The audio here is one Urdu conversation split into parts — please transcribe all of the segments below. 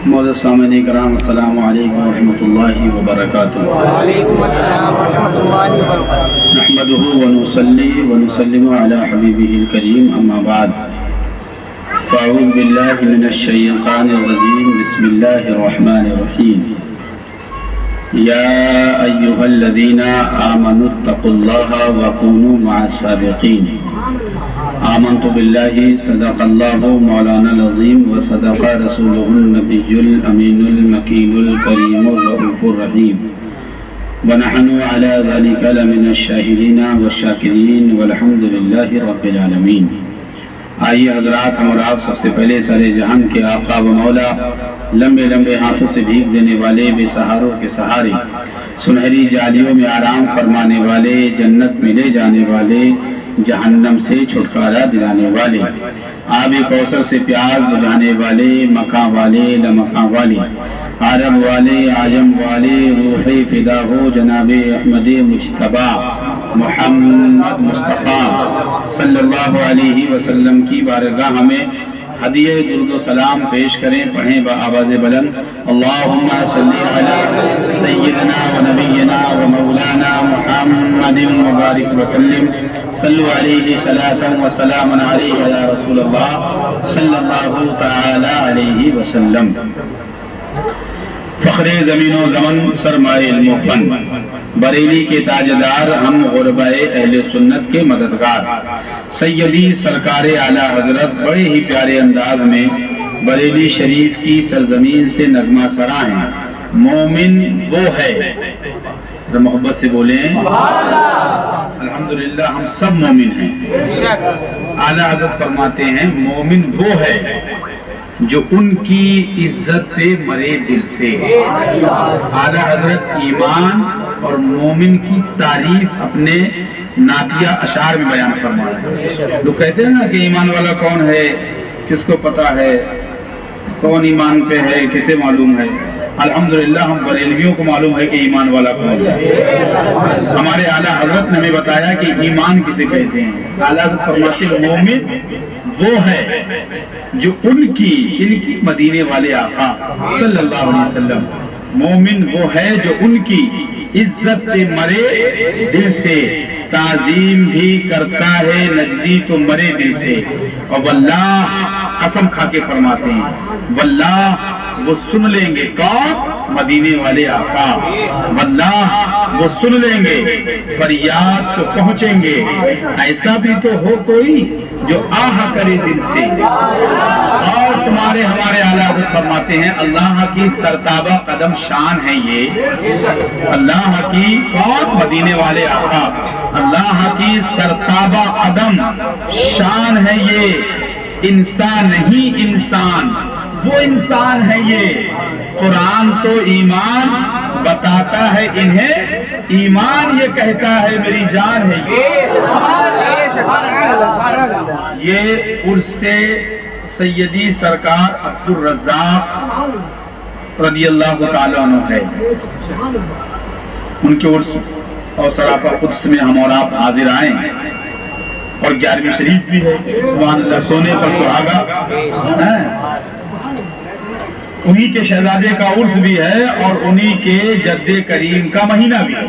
معزز سامعین کرام، السلام علیکم ورحمۃ اللہ وبرکاتہ۔ وعلیکم السلام ورحمۃ اللہ وبرکاتہ۔ نحمده ونصلي ونسلم على حبیبه الکریم، اما بعد فاعوذ باللہ من الشیطان الرجیم، بسم اللہ الرحمن الرحیم۔ یا ایہا الذین آمنوا اتقوا اللہ وکونوا مع الصادقین۔ آمنت باللہ صدق اللہ مولانا العظیم وصدق رسولہ النبی الامین المکین الکریم الرؤوف الرحیم، ونحن على ذلك لمن الشاہدین والشاکرین والحمد للہ رب العالمین۔ آئیے حضرات، ہم اور آپ سب سے پہلے سارے جہان کے آقا و مولا، لمبے لمبے ہاتھوں سے بھیک دینے والے، بے سہاروں کے سہارے، سنہری جالیوں میں آرام فرمانے والے، جنت میں لے جانے والے، جہنم سے چھٹکارا دلانے والے، آب کوثر سے پیاس بجھانے والے، مکاں والے لمکاں والے، عرب والے عجم والے، روح فدا ہو جناب احمد مجتبی محمد مصطفیٰ صلی اللہ علیہ وسلم کی بارگاہ میں ہدیہ درود و سلام پیش کریں، پڑھیں بآواز بلند، اللہم صلی علی سیدنا و نبینا و مولانا محمد مبارک وسلم، صلو علیہ صلاۃ و سلام علیہ یا رسول اللہ صلی اللہ تعالی علیہ وسلم۔ فخر زمین و زمن، سرمائے علم و فن، بریلی کے تاجدار، ہم غربائے اہل سنت کے مددگار، سیدی سرکار اعلیٰ حضرت بڑے ہی پیارے انداز میں بریلی شریف کی سرزمین سے نغمہ سرا ہیں۔ مومن وہ ہے، محبت سے بولیں الحمدللہ، ہم سب مومن ہیں۔ اعلیٰ حضرت فرماتے ہیں مومن وہ ہے جو ان کی عزت پہ مرے دل سے۔ اعلیٰ حضرت ایمان اور مومن کی تعریف اپنے نعتیہ اشعار میں بیان فرما رہے ہیں۔ لوگ کہتے ہیں نا کہ ایمان والا کون ہے، کس کو پتا ہے، کون ایمان پہ ہے، کسے معلوم ہے؟ الحمدللہ ہم بریلویوں کو معلوم ہے کہ ایمان والا کون ہے۔ ہمارے اعلیٰ حضرت نے ہمیں بتایا کہ ایمان کسے کہتے ہیں۔ اعلیٰ حضرت فرماتے ہیں مومن وہ ہے جو ان کی مدینے والے آقا صلی اللہ علیہ وسلم، مومن وہ ہے جو ان کی عزت پہ مرے دل سے، تعظیم بھی کرتا ہے نجدی تو مرے دل سے، اور واللہ قسم کھا کے فرماتے ہیں واللہ وہ سن لیں گے، کون؟ مدینے والے آقا، واللہ وہ سن لیں گے، فریاد تو پہنچیں گے، ایسا بھی تو ہو کوئی جو آہ کرے دل سے۔ اور ہمارے اعلیٰ حضرت فرماتے ہیں اللہ کی سرتابہ قدم شان ہے یہ، اللہ کی کون؟ مدینے والے آقا، اللہ کی سرتابہ قدم شان ہے یہ، انسان نہیں انسان، وہ انسان ہے یہ۔ قرآن تو ایمان بتاتا ہے انہیں، ایمان یہ کہتا ہے میری جان ہے یہ۔ عرس سے سیدی سرکار عبدالرزاق رضی اللہ تعالیٰ عنہ ہے، ان کے عرس اور سراپا قدس میں ہم اور آپ حاضر آئیں، اور 11ویں شریف بھی ہے، سبحان اللہ، سونے پر سہاگا، انہی کے شہزادے کا عرس بھی ہے اور انہی کے جد کریم کا مہینہ بھی ہے،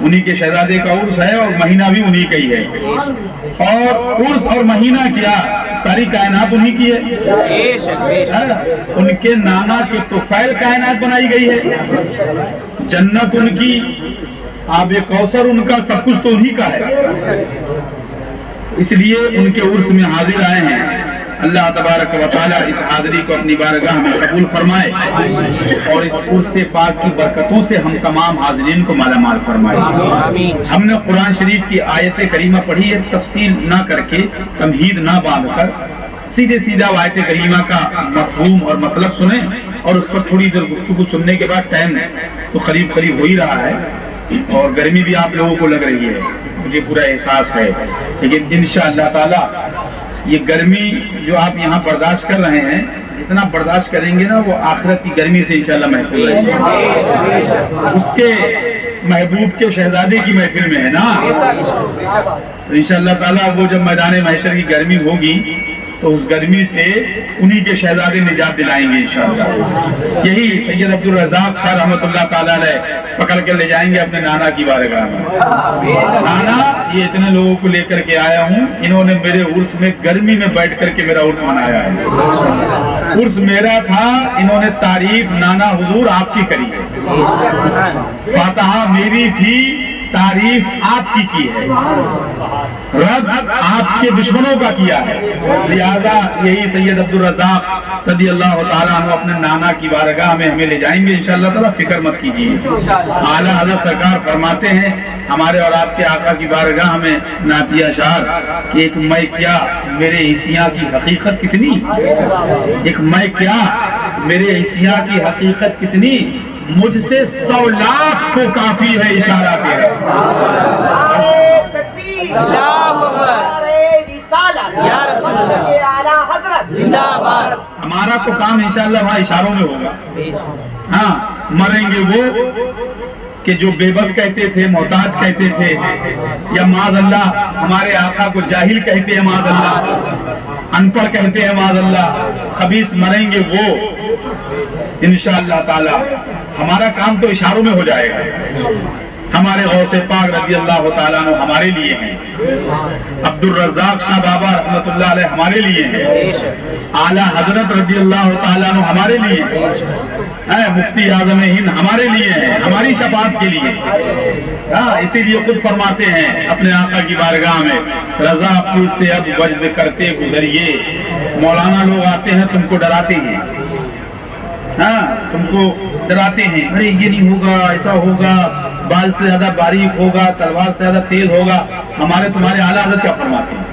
انہی کے شہزادے کا عرس ہے اور مہینہ بھی انہی کا ہی ہے۔ اور عرس اور مہینہ کیا، ساری کائنات انہی کی ہے، ان کے نانا کے طفیل کائنات بنائی گئی ہے، جنت ان کی، آب کوثر ان کا، سب کچھ تو انہی کا ہے۔ اس لیے ان کے عرس میں حاضر آئے ہیں۔ اللہ تبارک و تعالیٰ اس حاضری کو اپنی بارگاہ میں قبول فرمائے، اور اس عرس پاک کی برکتوں سے ہم تمام حاضرین کو مالا مال فرمائے۔ ہم نے قرآن شریف کی آیت کریمہ پڑھی ہے، تفصیل نہ کر کے، تمہید نہ باندھ کر، سیدھا آیت کریمہ کا مفہوم اور مطلب سنیں، اور اس پر تھوڑی دیر گفتگو سننے کے بعد ٹائم تو قریب ہو ہی رہا ہے، اور گرمی بھی آپ لوگوں کو لگ رہی ہے، مجھے پورا احساس ہے، لیکن انشاءاللہ تعالی یہ گرمی جو آپ یہاں برداشت کر رہے ہیں، جتنا برداشت کریں گے نا وہ آخرت کی گرمی سے انشاءاللہ محفوظ رہیں گے۔ اس کے محبوب کے شہزادے کی محفل میں ہے نا، انشاءاللہ تعالی وہ جب میدان محشر کی گرمی ہوگی تو اس گرمی سے انہی کے شہزادے نجات دلائیں گے انشاءاللہ۔ یہی سید عبدالرزاق شاہ رحمۃ اللہ تعالیٰ علیہ پکڑ کے لے جائیں گے اپنے نانا کی بارگاہ میں۔ نانا یہ اتنے لوگوں کو لے کر کے آیا ہوں، انہوں نے میرے عرس میں گرمی میں بیٹھ کر کے میرا عرس منایا ہے، عرس میرا تھا، انہوں نے تعریف نانا حضور آپ کی کری ہے، فاتحہ میری تھی، تعریف آپ کی ہے، رد آپ کے دشمنوں کا کیا ہے، لہذا یہی سید عبدالرزاق رضی اللہ تعالیٰ عنہ اپنے نانا کی بارگاہ میں ہمیں لے جائیں گے انشاءاللہ تعالیٰ، فکر مت کیجیے۔ اعلیٰ حضرت سرکار فرماتے ہیں ہمارے اور آپ کے آقا کی بارگاہ میں نعتیہ اشعار کہ ایک میں کیا میرے عیسیاں کی حقیقت کتنی، ایک میں کیا میرے عیسیاں کی حقیقت کتنی، مجھ سے 100 لاکھ کو کافی ہے اشارہ تیرا۔ ہمارا تو کام انشاءاللہ وہاں اشاروں میں ہوگا۔ ہاں مریں گے وہ کہ جو بے بس کہتے تھے، محتاج کہتے تھے، یا معاذ اللہ ہمارے آقا کو جاہل کہتے ہیں، معاذ اللہ ان پڑھ کہتے ہیں، معاذ اللہ خبیث، مریں گے وہ انشاءاللہ تعالی۔ ہمارا کام تو اشاروں میں ہو جائے گا۔ ہمارے غوث پاک رضی اللہ تعالیٰ عنہ ہمارے لیے ہیں، عبدالرزاق شاہ بابا رحمۃ اللہ علیہ ہمارے لیے ہیں، اعلیٰ حضرت رضی اللہ تعالیٰ عنہ ہمارے لیے ہیں، مفتی اعظم ہند ہمارے لیے ہیں، ہماری شفاعت کے لیے۔ اسی لیے خود فرماتے ہیں اپنے آقا کی بارگاہ میں، رضا پل سے اب وجد کرتے گزریے۔ مولانا لوگ آتے ہیں تم کو ڈراتے ہیں، ہاں تم کو ڈراتے ہیں، ارے یہ نہیں ہوگا، ایسا ہوگا، بال سے زیادہ باریک ہوگا، تلوار سے زیادہ تیز ہوگا۔ ہمارے تمہارے اعلیٰ حضرت کیا فرماتے ہیں؟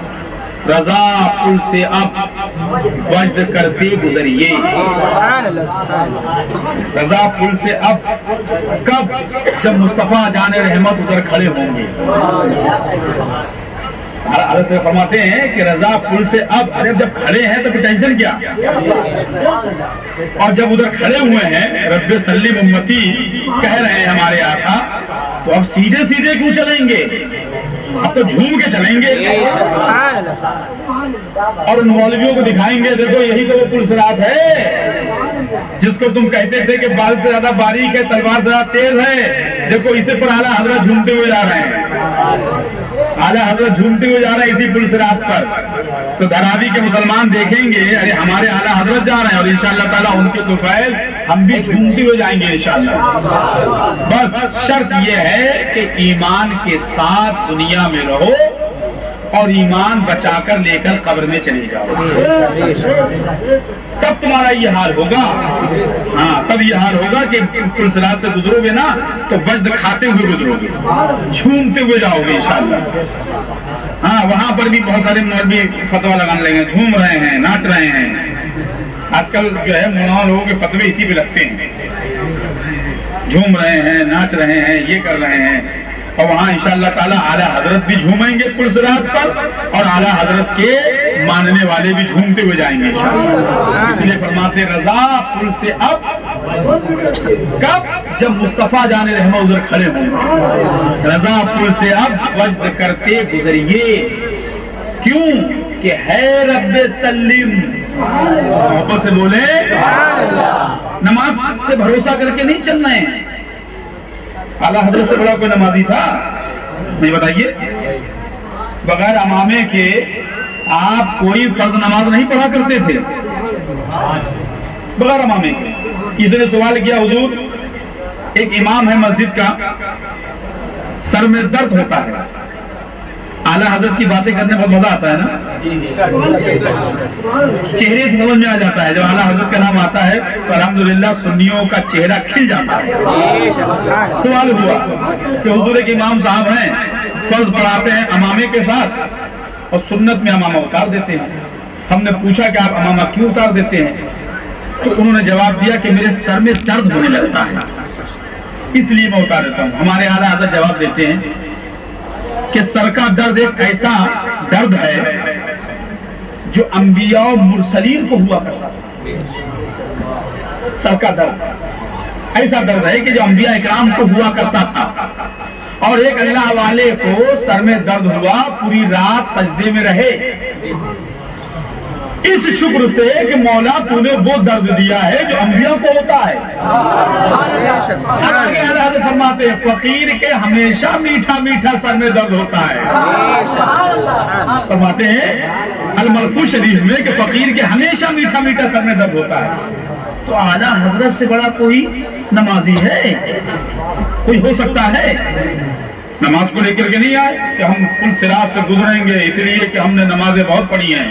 رضا پل سے اب وجد کرتے گزریے۔ رضا پل سے اب کب؟ جب مصطفیٰ جان رحمت ادھر کھڑے ہوں گے۔ حضرت سے فرماتے ہیں کہ رضا پل سے اب، ارے جب کھڑے ہیں تو ٹینشن کیا، اور جب ادھر کھڑے ہوئے ہیں رب سلم امتی کہہ رہے ہیں ہمارے آقا، تو اب سیدھے سیدھے کیوں چلیں گے؟ اب تو جھوم کے چلیں گے، اور ان مولویوں کو دکھائیں گے دیکھو یہی تو وہ پل صراط ہے جس کو تم کہتے تھے کہ بال سے زیادہ باریک ہے، تلوار سے زیادہ تیز ہے، دیکھو اسے پر اعلیٰ حضرت جھومتے ہوئے جا رہے ہیں، اعلیٰ حضرت جھومتے ہوئے جا رہے ہیں اسی پل صراط پر۔ تو دھراوی کے مسلمان دیکھیں گے ارے ہمارے اعلیٰ حضرت جا رہے ہیں، اور انشاءاللہ تعالیٰ ان کے طفیل ہم بھی جھومتے ہوئے جائیں گے انشاءاللہ۔ بس شرط یہ ہے کہ ایمان کے ساتھ دنیا میں رہو اور ایمان بچا کر لے کر قبر میں چلے جاؤ، تب تمہارا یہ حال ہوگا۔ ہاں تب یہ حال ہوگا کہ پل صراط سے گزرو گے نا تو وجد کھاتے ہوئے گزرو گے، جھومتے ہوئے جاؤ گے انشاءاللہ۔ ہاں وہاں پر بھی بہت سارے مولوی فتویٰ لگانے لگے ہیں، جھوم رہے ہیں، ناچ رہے ہیں۔ آج کل جو ہے مولانا لوگوں کے فتوے اسی پہ لگتے ہیں، جھوم رہے ہیں، ناچ رہے ہیں، یہ کر رہے ہیں، اور وہاں انشاءاللہ تعالیٰ اعلیٰ حضرت بھی جھومیں گے پل صراط پر، اور اعلیٰ حضرت کے ماننے والے بھی جھومتے ہوئے جائیں گے انشاءاللہ۔ اس لیے فرماتے رضا پل سے اب کب؟ جب مصطفیٰ جان رحمہ ادھر کھڑے ہوں گے۔ رضا پل سے اب وجد کرتے گزریے، کیوں کہ ہے رب سلم، محبت سے بولے نماز پہ بھروسہ کر کے نہیں چلنا ہے۔ اعلیٰ حضرت سے بڑا کوئی نمازی تھا؟ نہیں بتائیے، بغیر امامے کے آپ کوئی فرض نماز نہیں پڑھا کرتے تھے، بغیر امامے کے۔ کسی نے سوال کیا حضور ایک امام ہے مسجد کا، سر میں درد ہوتا ہے، اعلیٰ حضرت کی باتیں کرنے میں مزہ آتا ہے نا، چہرے سے سمجھ میں آ جاتا ہے، جب اعلیٰ حضرت کا نام آتا ہے تو الحمدللہ سنیوں کا چہرہ کھل جاتا ہے۔ سوال ہوا کہ حضور ایک امام صاحب ہیں، فرض پڑھاتے ہیں امامے کے ساتھ اور سنت میں امامہ اتار دیتے ہیں۔ ہم نے پوچھا کہ آپ امامہ کیوں اتار دیتے ہیں؟ تو انہوں نے جواب دیا کہ میرے سر میں درد ہونے لگتا ہے اس لیے میں اتار دیتا ہوں۔ ہمارے اعلیٰ حضرت جواب دیتے ہیں کہ سر کا درد ایک ایسا درد ہے جو انبیاء و مرسلین کو ہوا کرتا ہے۔ سر کا درد ایسا درد ہے کہ جو انبیاء اکرام کو ہوا کرتا تھا، اور ایک اللہ والے کو سر میں درد ہوا، پوری رات سجدے میں رہے، اس شکر سے کہ مولا تو نے وہ درد دیا ہے جو انبیاء کو ہوتا ہے۔ آگے حضرت فرماتے ہیں فقیر کے ہمیشہ میٹھا میٹھا سر میں درد ہوتا ہے۔ فرماتے ہیں المرفوع شریف میں کہ فقیر کے ہمیشہ میٹھا میٹھا سر میں درد ہوتا ہے۔ تو اعلیٰ حضرت سے بڑا کوئی نمازی ہے؟ کوئی ہو سکتا ہے؟ نماز کو لے کر کے نہیں آئے کہ ہم پل صراط سے گزریں گے اس لیے کہ ہم نے نمازیں بہت پڑھی ہیں،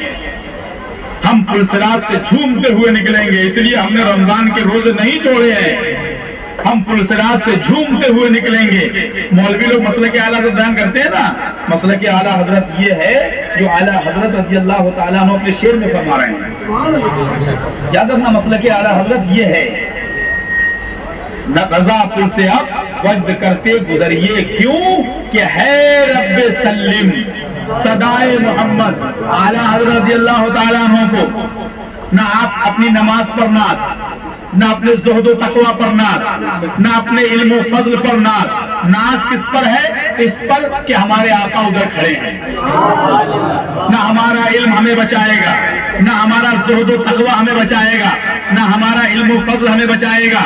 ہم پل صراط سے جھومتے ہوئے نکلیں گے اس لیے ہم نے رمضان کے روزے نہیں چھوڑے ہیں، ہم پل صراط سے جھومتے ہوئے نکلیں گے۔ مولوی لوگ مسلک اعلیٰ حضرت بیان کرتے ہیں نا، مسلک اعلیٰ حضرت یہ ہے جو اعلیٰ حضرت رضی اللہ تعالیٰ عنہ اپنے شعر میں فرما رہے ہیں۔ یاد رکھنا مسلک اعلیٰ حضرت یہ ہے، نہ رضا پل سے اب وجد کرتے گزریے کیوں کہ ہے رب سلم صدائے محمد۔ اعلیٰ حضرت رضی اللہ تعالیٰ عنہ کو نہ آپ اپنی نماز پر ناز، نہ اپنے زہد و تقوی پر ناز، نہ اپنے علم و فضل پر ناز کس پر ہے؟ اس پر کہ ہمارے آقا ادھر کھڑے ہیں، نہ ہمارا علم ہمیں بچائے گا، نہ ہمارا زہد و تقوی ہمیں بچائے گا، نہ ہمارا علم و فضل ہمیں بچائے گا،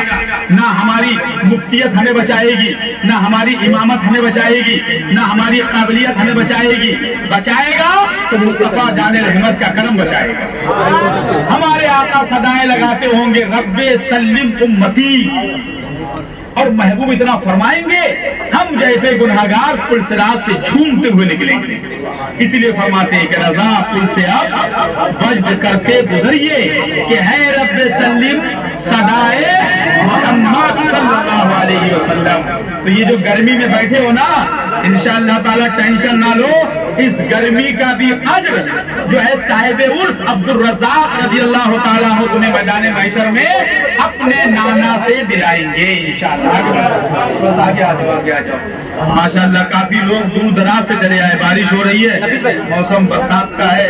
نہ ہماری مفتیت ہمیں بچائے گی، نہ ہماری امامت ہمیں بچائے گی، نہ ہماری قابلیت ہمیں بچائے گی۔ بچائے گا تو مصطفیٰ جان رحمت کا کرم بچائے گا۔ ہمارے آقا صدائیں لگاتے ہوں گے رب سلم امتی، اور محبوب اتنا فرمائیں گے ہم جیسے گناہگار پل صراط سے جھومتے ہوئے نکلیں گے۔ اسی لیے فرماتے ہیں کہ رضا پل سے اب وجد کرتے گزریے کہ ہے رب سلم صدائے محمد صلی اللہ علیہ وسلم۔ تو یہ جو گرمی میں بیٹھے ہو نا، انشاءاللہ تعالیٰ ٹینشن نہ لو، اس گرمی کا بھی اجر جو ہے صاحب عرس عبد الرزاق رضی اللہ تعالیٰ عنہ تمہیں میدان محشر میں اپنے نانا سے دلائیں گے انشاءاللہ۔ آگے آ جاؤ۔ ماشاءاللہ کافی لوگ دور دراز سے چلے آئے، بارش ہو رہی ہے، موسم برسات کا ہے۔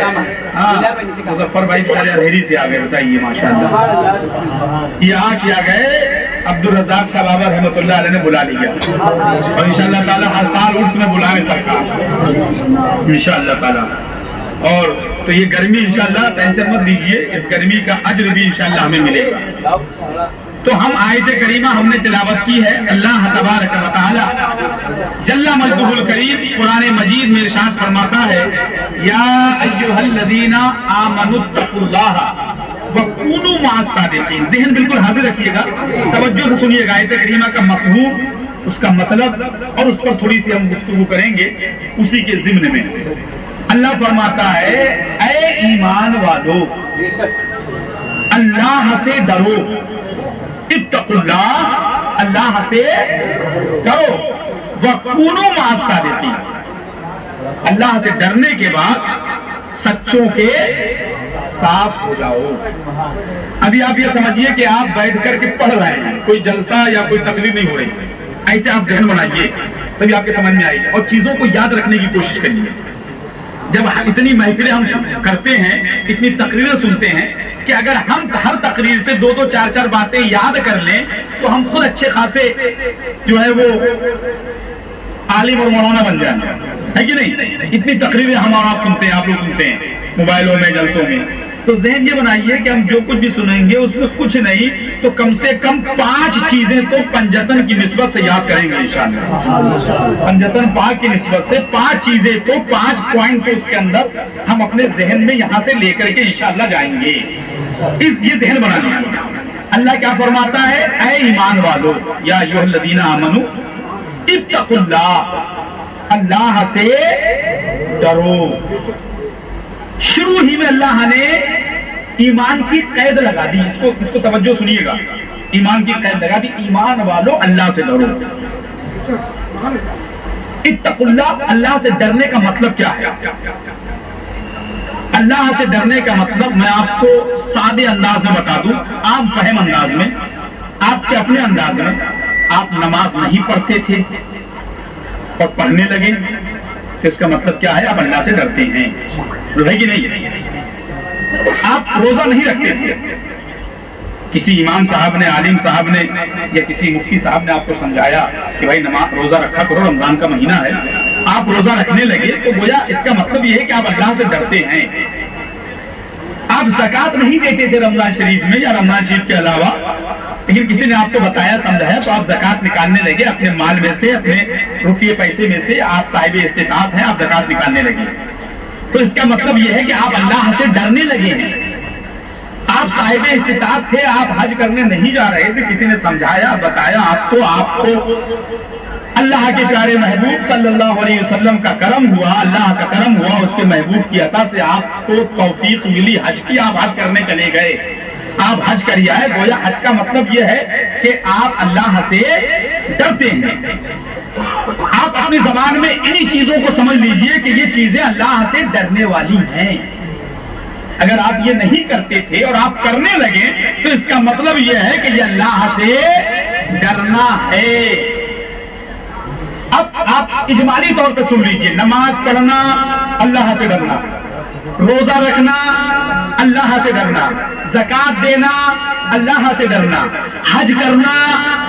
مظفر بھائی بیچارے اندھیری سے آ گئے، بتائیے ماشاءاللہ۔ یہ آ کیا گئے عبد الرزاق شاہ بابا رحمۃ اللہ علیہ نے بلا لیا، اور انشاءاللہ تعالیٰ ہر سال عرس میں بلائے سرکار انشاءاللہ تعالیٰ۔ اور تو یہ گرمی انشاءاللہ ٹینشن مت لیجئے، اس گرمی کا اجر بھی انشاءاللہ ہمیں ملے گا۔ تو ہم آیت کریمہ ہم نے تلاوت کی ہے، اللہ تبارک و تعالی جل مجدہ الکریم قرآن مجید میں ارشاد فرماتا ہے یا ایھا الذین آمنوا اتقوا اللہ وکونوا مع الصادقین۔ ذہن بالکل حاضر رکھیے گا، توجہ سے سنیے گا آیت کریمہ کا مفہوم، اس کا مطلب، اور اس پر تھوڑی سی ہم گفتگو کریں گے اسی کے ضمن میں۔ اللہ فرماتا ہے اے ایمان والو اللہ سے ڈرو، اتقوا اللہ اللہ سے ڈرو، وکونوا مع الصادقین اللہ سے ڈرنے کے بعد سچوں کے ساتھ ہو جاؤ۔ ابھی آپ یہ سمجھیے کہ آپ بیٹھ کر کے پڑھ رہے ہیں، کوئی جلسہ یا کوئی تقریر نہیں ہو رہی، ایسے آپ ذہن بنائیے تبھی آپ کے سمجھ میں آئے گی، اور چیزوں کو یاد رکھنے کی کوشش کریے۔ جب اتنی محفلیں ہم کرتے ہیں، اتنی تقریریں سنتے ہیں کہ اگر ہم ہر تقریر سے دو چار چار باتیں یاد کر لیں تو ہم خود اچھے خاصے جو ہے وہ عالم اور مولانا بن جائیں، ہے کہ نہیں؟ اتنی تقریریں ہم اور آپ سنتے ہیں، آپ لوگ سنتے ہیں موبائلوں میں، جلسوں میں۔ تو ذہن یہ بنائیے کہ ہم جو کچھ بھی سنیں گے اس میں کچھ نہیں تو کم سے کم 5 چیزیں تو پنجتن کی نسبت سے یاد کریں گے انشاءاللہ۔ پنجتن پاک کی نسبت سے 5 چیزیں تو 5 پوائنٹ تو اس کے اندر ہم اپنے ذہن میں یہاں سے لے کر کے انشاءاللہ جائیں گے۔ یہ ذہن بنا لیا۔ اللہ کیا فرماتا ہے اے ایمان والو یا ایھا الذین آمنوا اتقوا اللہ اللہ سے ڈرو۔ شروع ہی میں اللہ نے ایمان کی قید لگا دی، اس کو توجہ سنیے گا، ایمان کی قید لگا دی، ایمان والو اللہ سے ڈرو۔ اتقوا اللہ اللہ سے ڈرنے کا مطلب کیا ہے؟ اللہ سے ڈرنے کا مطلب میں آپ کو سادے انداز میں بتا دوں، عام فہم انداز میں، آپ کے اپنے انداز میں۔ آپ نماز نہیں پڑھتے تھے اور پڑھنے لگے تو اس کا مطلب کیا ہے؟ آپ اللہ سے ڈرتے ہیں، ہے کہ نہیں؟ آپ روزہ نہیں رکھتے تھے، کسی امام صاحب نے، عالم صاحب نے یا کسی مفتی صاحب نے آپ کو سمجھایا کہ بھائی نماز روزہ رکھا کرو، رمضان کا مہینہ ہے، آپ روزہ رکھنے لگے تو گویا اس کا مطلب یہ ہے کہ آپ اللہ سے ڈرتے ہیں۔ آپ زکات نہیں دیتے تھے رمضان شریف میں یا رمضان شریف کے علاوہ، لیکن کسی نے آپ کو بتایا سمجھایا تو آپ زکات نکالنے لگے اپنے مال میں سے، اپنے روپیے پیسے میں سے، آپ صاحب استطاعت ہیں، آپ زکات نکالنے لگے، تو اس کا مطلب یہ ہے کہ آپ اللہ سے ڈرنے لگے ہیں۔ آپ صاحب استطاعت تھے، آپ حج کرنے نہیں جا رہے تھے، کسی نے سمجھایا بتایا آپ کو اللہ کے پیارے محبوب صلی اللہ علیہ وسلم کا کرم ہوا، اللہ کا کرم ہوا، اس کے محبوب کی عطا سے آپ کو توفیق ملی حج کی، آپ حج کرنے چلے گئے، آپ حج کریے آئے۔ گویا حج کا مطلب یہ ہے کہ آپ اللہ سے ڈرتے ہیں۔ آپ اپنی زبان میں انہی چیزوں کو سمجھ لیجئے کہ یہ چیزیں اللہ سے ڈرنے والی ہیں۔ اگر آپ یہ نہیں کرتے تھے اور آپ کرنے لگے تو اس کا مطلب یہ ہے کہ یہ اللہ سے ڈرنا ہے۔ اب آپ اجمالی طور پہ سن لیجئے، نماز پڑھنا اللہ سے ڈرنا، روزہ رکھنا اللہ سے ڈرنا، زکات دینا اللہ سے ڈرنا، حج کرنا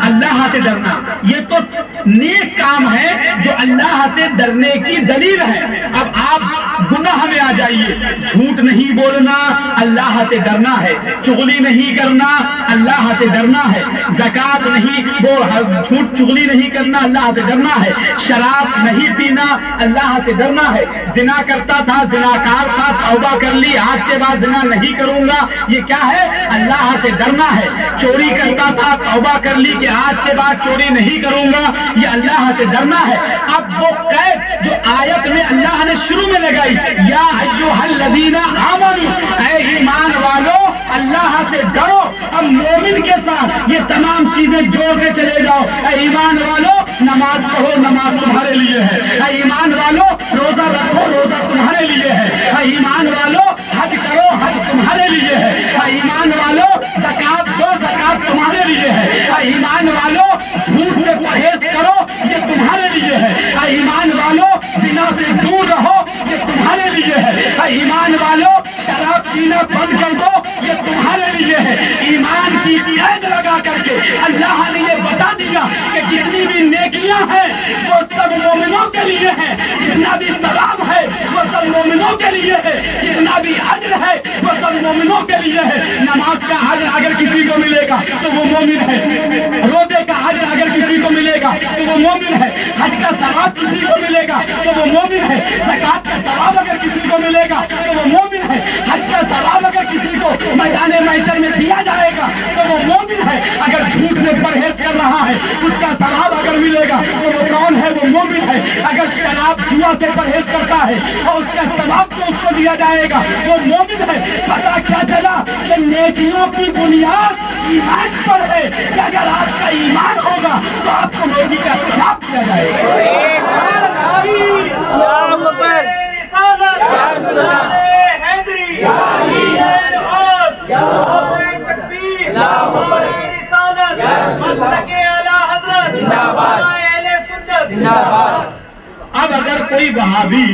اللہ سے ڈرنا، یہ تو نیک کام ہے جو اللہ سے ڈرنے کی دلیل ہے۔ اب آپ گناہ میں آ جائیے، جھوٹ نہیں بولنا اللہ سے ڈرنا ہے، چغلی نہیں کرنا اللہ سے ڈرنا ہے، زکات نہیں جھوٹ چغلی نہیں کرنا اللہ سے ڈرنا ہے، شراب نہیں پینا اللہ سے ڈرنا ہے، زنا کرتا تھا زناکار تھا توبہ کر لی آج کے بعد زنا نہیں کروں گا، یہ کیا ہے؟ اللہ سے ڈرنا ہے، چوری کرتا تھا توبہ کر لی کہ آج کے بعد چوری نہیں کروں گا، یہ اللہ سے ڈرنا ہے۔ اب وہ قید جو آیت میں اللہ نے شروع میں لگائی، یا ایھا الذین آمنوا، اے ایمان والو اللہ سے ڈرو، اب مومن کے ساتھ یہ تمام چیزیں جوڑ کے چلے جاؤ۔ اے ایمان والو نماز پڑھو، نماز تمہارے لیے ہے، اے ایمان والو روزہ رکھو، روزہ تمہارے لیے ہے، اے ایمان والو حج کرو، حج تمہارے لیے ہے، اے ایمان والو زکات دو، زکات تمہارے لیے ہے، اے ایمان والو جھوٹ سے پرہیز کرو، یہ تمہارے لیے ہے، اے ایمان والو زنا سے دور رہو، یہ تمہارے لیے ہے، اے ایمان والو شراب پینا بند کر دو، یہ تمہارے لیے ہے۔ ایمان کی قید لگا کر کے اللہ نے یہ بتا دیا کہ جتنی بھی نیکیاں ہیں وہ سب مومنوں کے لیے ہیں، جتنا بھی ثواب ہے وہ سب مومنوں کے لیے ہے، جتنا بھی اجر ہے وہ سب مومنوں کے لیے ہے۔ نماز کا اجر اگر کسی کو ملے گا تو وہ مومن ہے، روزے کا اجر اگر کسی کو ملے گا تو وہ مومن ہے، حج کا ثواب کسی کو ملے گا تو وہ مومن ہے، زکات کا ثواب اگر کسی کو ملے گا تو وہ مومن ہے، حج کا ثواب اگر کسی کو میدان محشر میں دیا جائے گا تو وہ مومن ہے۔ اگر جھوٹ سے پرہیز کر رہا ہے اس کا ثواب اگر ملے گا تو وہ کون ہے؟ وہ مومن ہے۔ اگر شراب جوا سے پرہیز کرتا ہے اور اس کا ثواب جو اس کو دیا جائے گا وہ مومن ہے۔ پتہ کیا چلا کہ نیکیوں کی بنیاد ایمان پر ہے کہ اگر آپ کا ایمان ہوگا تو آپ کو نیکی کا ثواب دیا جائے گا۔ اللہ اکبر، یا رسول اللہ، اب اگر کوئی وہابی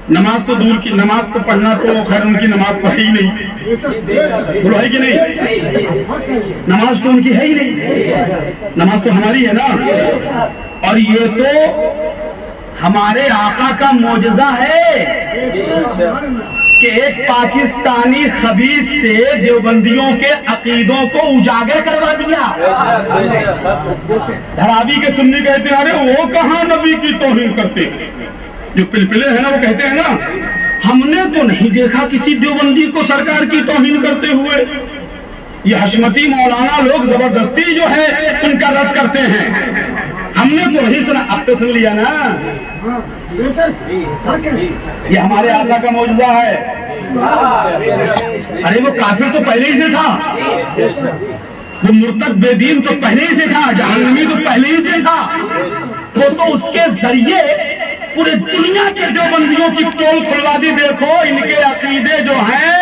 نماز تو دور کی، نماز تو پڑھنا تو خیر ان کی نماز تو ہے ہی نہیں، بولو ہے کہ نہیں؟ نماز تو ان کی ہے ہی نہیں، نماز تو ہماری ہے نا۔ اور یہ تو ہمارے آقا کا معجزہ ہے کہ ایک پاکستانی خبیث سے دیوبندیوں کے عقیدوں کو اجاگر کروا دیا۔ دھرابی کے سنی کہتے ہیں ارے وہ کہاں نبی کی توہین کرتے، جو پلپلے ہیں نا وہ کہتے ہیں نا ہم نے تو نہیں دیکھا کسی دیوبندی کو سرکار کی توہین کرتے ہوئے۔ یہ حشمتی مولانا لوگ زبردستی جو ہے ان کا رد کرتے ہیں، ہم نے تو نہیں سنا۔ اب تو سن لیا نا، یہ ہمارے آقا کا معجزہ ہے۔ ارے وہ کافر تو پہلے ہی سے تھا، وہ مرتد بے دین تو پہلے ہی سے تھا، جہنمی تو پہلے ہی سے تھا، وہ تو اس کے ذریعے پورے دنیا کے دیوبندیوں کی پول کھلوا دی۔ دیکھو ان کے عقیدے جو ہیں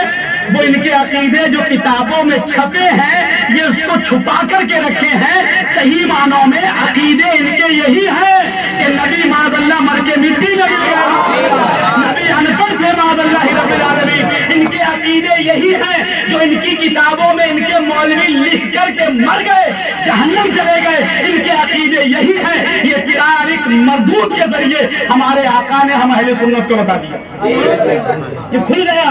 وہ ان کے عقیدے جو کتابوں میں چھپے ہیں یہ اس کو چھپا کر کے رکھے ہیں۔ صحیح معنوں میں عقیدے ان کے یہی ہیں کہ نبی معاذ اللہ مر کے مٹی میں گر گیا، نبی ان پڑھ تھے معاذ اللہ رب العالمین۔ ان کے عقیدے یہی ہیں جو ان کی کتابوں میں ان کے مولوی لکھ کر کے مر گئے، جہنم چلے گئے۔ ان کے عقیدے یہی ہیں، یہ تاریخ مردود کے ذریعے ہمارے آقا نے ہم اہل سنت کو بتا دیا، یہ کھل گیا۔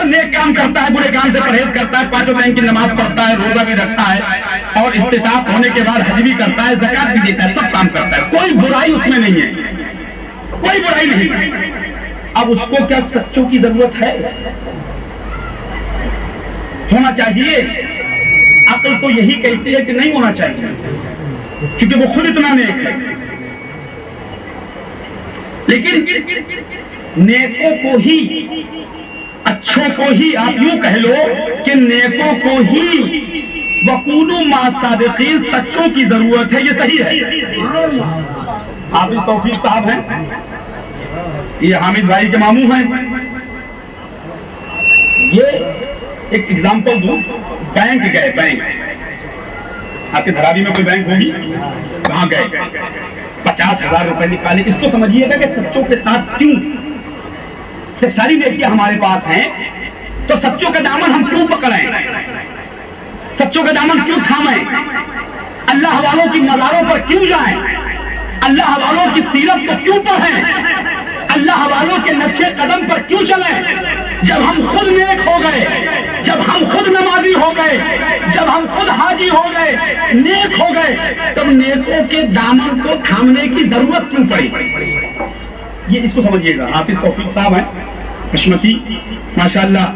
ہر نیک کام کرتا ہے، برے کام سے پرہیز کرتا ہے، پانچوں ٹائم کی نماز پڑھتا ہے، روزہ بھی رکھتا ہے، اور استطاعت ہونے کے بعد حج بھی کرتا ہے، زکات بھی دیتا ہے، سب کام کرتا ہے، کوئی برائی اس میں نہیں ہے، کوئی برائی نہیں۔ اب اس کو کیا سچوں کی ضرورت ہے؟ ہونا چاہیے؟ عقل تو یہی کہتی ہے کہ نہیں ہونا چاہیے، کیونکہ وہ خود اتنا نیک ہے۔ لیکن نیکوں کو ہی، اچھوں کو ہی، آپ یوں کہہ لو کہ نیکوں کو ہی وَقُولُوا مَعَ الصَّادِقِينَ، سچوں کی ضرورت ہے، یہ صحیح ہے۔ حافظ توفیق صاحب ہیں، یہ حامد بھائی کے ماموں ہیں۔ یہ ایک ایگزامپل دوں، بینک گئے، بینک، آپ کے دھرابی میں کوئی بینک ہوگی، کہاں گئے، 50,000 روپے نکالے۔ اس کو سمجھیے گا کہ سچوں کے ساتھ کیوں، جب ساری نیکیاں ہمارے پاس ہیں تو سچوں کا دامن ہم کیوں پکڑیں، سچوں کا دامن کیوں تھامیں، اللہ والوں کی مزاروں پر کیوں جائیں، اللہ والوں کی سیرت کو کیوں پڑھیں، اللہ والوں کے نقشے قدم پر کیوں چلیں؟ جب ہم خود نیک ہو گئے، جب ہم خود نمازی ہو گئے، جب ہم خود حاجی ہو گئے، نیک ہو گئے، تب نیکوں کے دامن کو تھامنے کی ضرورت کیوں پڑی؟ یہ اس کو سمجھیے گا۔ حافظ توفیق صاحب ہیں کشمکی، ماشاءاللہ،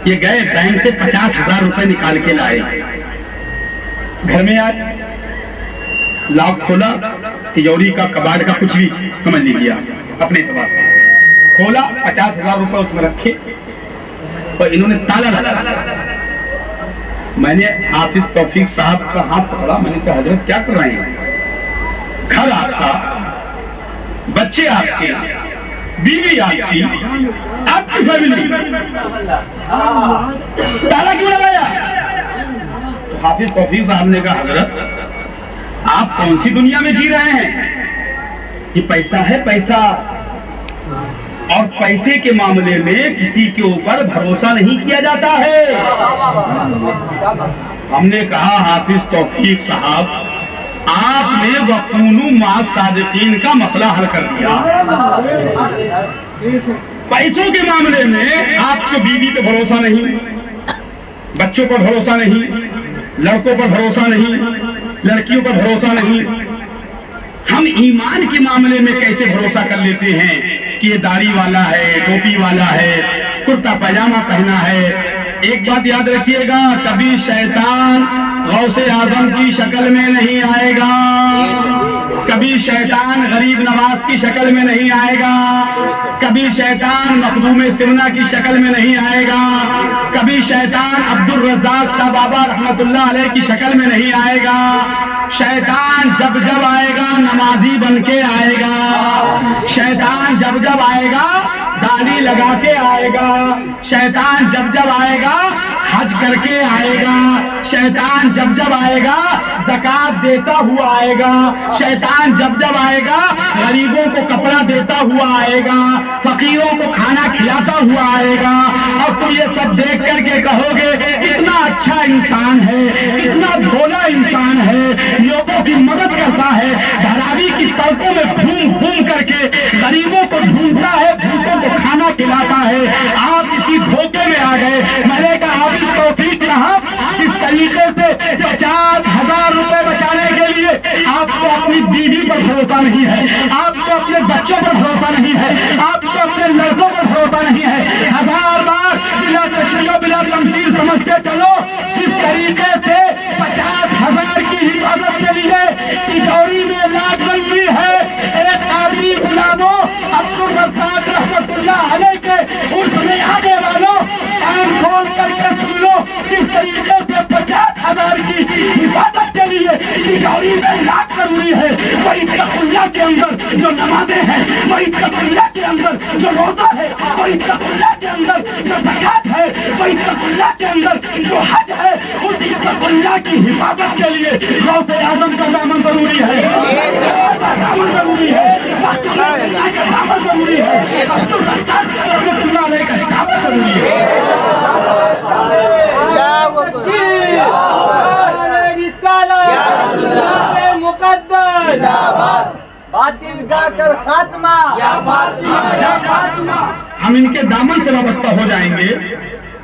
یہ گئے بینک سے 50,000 روپے نکال کے لائے، گھر میں آئے، لاک کھولا، تجوری کا، کباڑ کا، کچھ بھی سمجھ لیجیے آپ اپنے اعتبار سے، کھولا، 50,000 روپے اس میں رکھے اور انہوں نے تالا لگا۔ میں نے حافظ توفیق صاحب کا ہاتھ پکڑا، میں نے کہا حضرت کیا کر رہے ہیں؟ گھر آپ کا، بچے آپ کے، بیوی آپ کی، آپ کی فیملی، تالا کیوں لگایا؟ حافظ توفیق صاحب نے کہا حضرت آپ کون سی دنیا میں جی رہے ہیں؟ یہ پیسہ ہے، پیسہ، اور پیسے کے معاملے میں کسی کے اوپر بھروسہ نہیں کیا جاتا ہے۔ ہم نے کہا حافظ توفیق صاحب آپ نے وَقُولُوا مَعَ الصَّادِقِينَ کا مسئلہ حل کر دیا۔ پیسوں کے معاملے میں آپ کو بیوی پہ بھروسہ نہیں، بچوں پر بھروسہ نہیں، لڑکوں پر بھروسہ نہیں، لڑکیوں پر بھروسہ نہیں۔ ہم ایمان کے معاملے میں کیسے بھروسہ کر لیتے ہیں کہ یہ داڑھی والا ہے، ٹوپی والا ہے، کرتا پاجامہ پہنا ہے۔ ایک بات یاد رکھیے گا، کبھی شیطان غوث اعظم کی شکل میں نہیں آئے گا، کبھی شیطان غریب نواز کی شکل میں نہیں آئے گا، کبھی شیطان مخدوم سمنا کی شکل میں نہیں آئے گا، کبھی شیطان عبدالرزاق شاہ بابا رحمت اللہ علیہ کی شکل میں نہیں آئے گا۔ شیطان جب جب آئے گا نمازی بن کے آئے گا، شیطان جب جب آئے گا داڑھی لگا کے آئے گا، شیطان جب جب آئے گا حج کر کے آئے گا، شیطان جب جب آئے گا زکات دیتا ہوا آئے گا، شیطان جب جب آئے گا غریبوں کو کپڑا دیتا ہوا آئے گا، فقیروں کو کھانا کھلاتا ہوا آئے گا، اور تم یہ سب دیکھ کر کے کہو گے کتنا اچھا انسان ہے، کتنا بھولا انسان ہے، لوگوں کی مدد کرتا ہے، دھراوی کی سڑکوں میں گھوم گھوم کر کے غریبوں کو ڈھونڈتا ہے، بھوکوں کو کھانا کھلاتا ہے۔ آپ اسی دھوکے میں آ گئے۔ میں نے کہا حافظ توفیق صاحب جس طریقے سے 50,000 روپے بچانے کے لیے آپ کو اپنی بیوی پر بھروسہ نہیں ہے، آپ کو اپنے بچوں پر بھروسہ نہیں ہے، آپ کو اپنے لڑکوں پر بھروسہ نہیں ہے، 1000 بار بلا تشریح بلا تمثیل سمجھتے چلو، جس طریقے سے 50,000 کی حفاظت کے لیے تجوری میں لاکھ ضروری ہے، ایک قادری غلاموں عبدالرزاق رحمت اللہ علیہ کے اس میں آنے والوں کان کھول کر کے سن لو، کس طریقے سے 50,000 کی حفاظت کے لیے تجوری میں لاکھ ضروری ہے۔ وہ اتق اللہ کے اندر جو نمازیں ہیں، وہ اتق اللہ کے اندر جو روزہ ہے، وہ اتق اللہ کے اندر جو زکات ہے، وہ اتق اللہ کے اندر جو حج ہے، اس اتق اللہ کی حفاظت کے لیے غوث اعظم کا دامن ضروری ہے، دامن ضروری ہے، وقت اللہ کا دامن ضروری ہے، عبدالرزاق رحمت اللہ علیہ کا دامن ضروری ہے۔ مقدس باطل گا کر خاتمہ، ہم ان کے دامن سے وابستہ ہو جائیں گے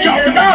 14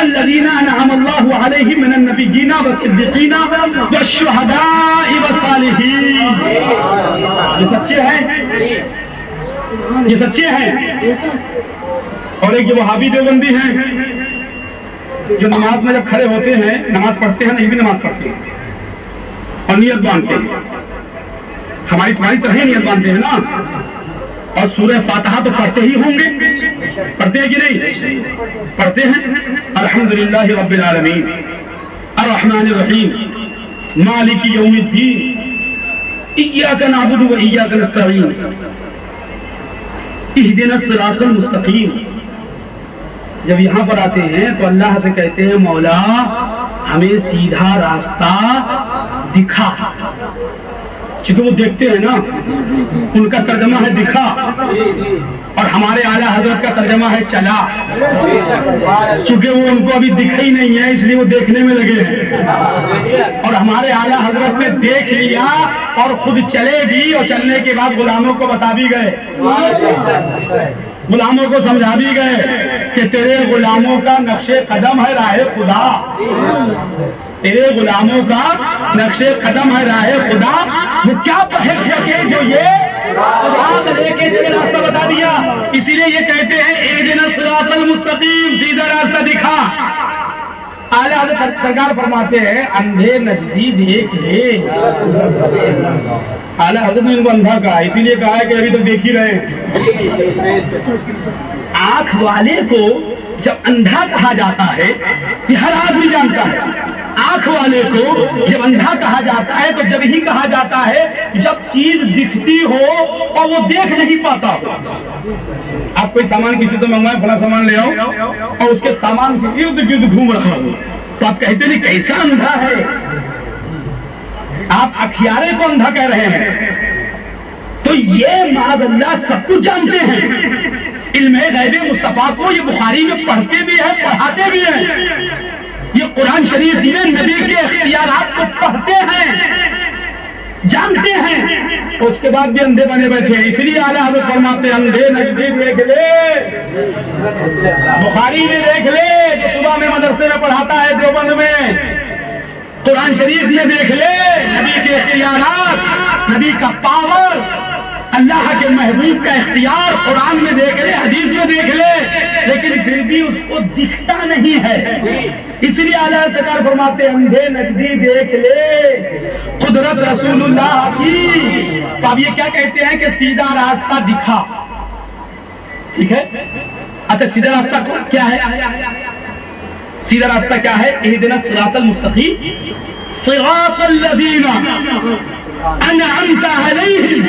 الذین انعم اللہ علیہم من النبیین والصدیقین والشہداء والصالحین. یہ سچے ہیں، یہ سچے ہیں. اور ایک یہ وہابی دیوبندی ہیں جو نماز میں جب کھڑے ہوتے ہیں نماز پڑھتے ہیں نا، یہ بھی نماز پڑھتے ہیں اور نیت باندھتے ہیں. ہماری تمہاری طرح نیت باندھتے ہیں نا. اور سورہ فاتحہ تو پڑھتے ہی ہوں گے، پڑھتے ہیں کہ نہیں؟ پڑھتے ہیں. الحمدللہ رب العالمین الرحمن الرحیم مالک یوم الدین ایاک نعبد و ایاک نستعین اہدنا الصراط المستقیم. جب یہاں پر آتے ہیں تو اللہ سے کہتے ہیں مولا ہمیں سیدھا راستہ دکھا. چونکہ وہ دیکھتے ہیں نا، ان کا ترجمہ ہے دکھا، اور ہمارے اعلیٰ حضرت کا ترجمہ ہے چلا. چونکہ وہ ان کو ابھی دکھا ہی نہیں ہے اس لیے وہ دیکھنے میں لگے ہیں، اور ہمارے اعلیٰ حضرت نے دیکھ لیا اور خود چلے بھی، اور چلنے کے بعد غلاموں کو بتا بھی گئے، غلاموں کو سمجھا بھی گئے کہ تیرے غلاموں کا نقش قدم ہے راہ خدا، تیرے غلاموں کا نقش قدم ہے راہ خدا. وہ کیا پہنچ سکے جو یہ راہ لے کے تیرے راستہ بتا دیا. اسی لیے یہ کہتے ہیں اہدنا الصراط المستقیم، سیدھا راستہ دکھا. اعلیٰ حضرت سرکار فرماتے ہیں اندھے نجدی دیکھ لے. اعلیٰ حضرت نے ان کو اندھا کہا، اسی لیے کہا ہے کہ ابھی تو دیکھ ہی رہے. آنکھ والے کو جب اندھا کہا جاتا ہے یہ ہر آدمی جانتا ہے. آنکھ والے کو جب اندھا کہا جاتا ہے تو جب ہی کہا جاتا ہے جب چیز دکھتی ہو اور وہ دیکھ نہیں پاتا ہو. آپ کوئی سامان کسی سے منگوائے فلاں سامان لے آؤ اور اس کے سامان کے ارد گرد گھوم رہا ہو تو آپ کہتے نہیں کیسا اندھا ہے. آپ اکھیارے کو اندھا کہہ رہے ہیں. تو یہ معاذ اللہ سب کچھ جانتے ہیں. علم غیب مصطفیٰ کو یہ بخاری میں پڑھتے بھی ہیں، پڑھاتے بھی ہیں. یہ قرآن شریف میں نبی کے اختیارات کو پڑھتے ہیں، جانتے ہیں، اس کے بعد بھی اندھے بنے بیٹھے ہیں. اس لیے اعلیٰ حضرت فرماتے ہیں اندھے نجدی دیکھ لے. بخاری میں دیکھ لے جو صبح میں مدرسے میں پڑھاتا ہے دیوبند میں. قرآن شریف میں دیکھ لے نبی کے اختیارات، نبی کا پاور، اللہ کے محبوب کا اختیار. قرآن میں دیکھ لے، حدیث میں دیکھ لے، لیکن پھر بھی اس کو دکھتا نہیں ہے. اس لیے اعلیٰ سرکار فرماتے ہیں اندھے نجدی دیکھ لے قدرت رسول اللہ کی. تو اب یہ کیا کہتے ہیں کہ سیدھا راستہ دکھا. ٹھیک ہے، اچھا سیدھا راستہ کیا ہے؟ سیدھا راستہ کیا ہے؟ اہدنا الصراط المستقیم صراط الذین انعمت علیہم.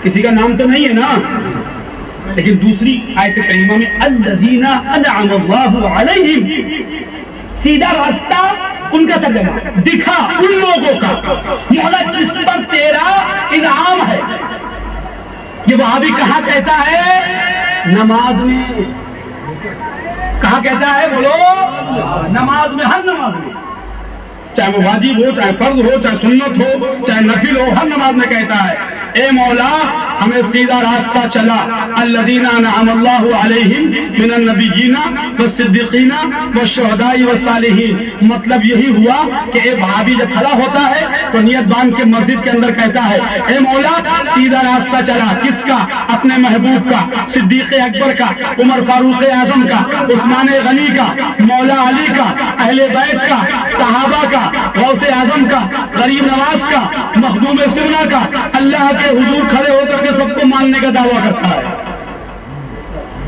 کسی کا نام تو نہیں ہے نا، لیکن دوسری آیت کریمہ میں الذین انعم اللہ علیہم. سیدھا راستہ ان کا ترجمہ دکھا ان لوگوں کا مولا جس پر تیرا انعام ہے. یہ وہابی کہاں کہتا ہے؟ نماز میں. کہاں کہتا ہے؟ بولو. نماز میں، ہر نماز میں، چاہے وہ واجب ہو، چاہے فرض ہو، چاہے سنت ہو، چاہے نفل ہو، ہر نماز میں کہتا ہے اے مولا ہمیں سیدھا راستہ چلا. الذین انعم اللہ علیہم من النبیین والصدیقین والشہداء والصالحین. مطلب یہی ہوا کہ اے بھابی جب کھڑا ہوتا ہے تو نیت باندھ کے مسجد کے اندر کہتا ہے اے مولا سیدھا راستہ چلا. کس کا؟ اپنے محبوب کا، صدیق اکبر کا، عمر فاروق اعظم کا، عثمان غنی کا، مولا علی کا، اہل بیت کا، صحابہ کا، غوث اعظم کا، غریب نواز کا، مخدوم سرنا کا. اللہ کے حضور کھڑے ہو کر کے سب کو ماننے کا دعویٰ کرتا ہے.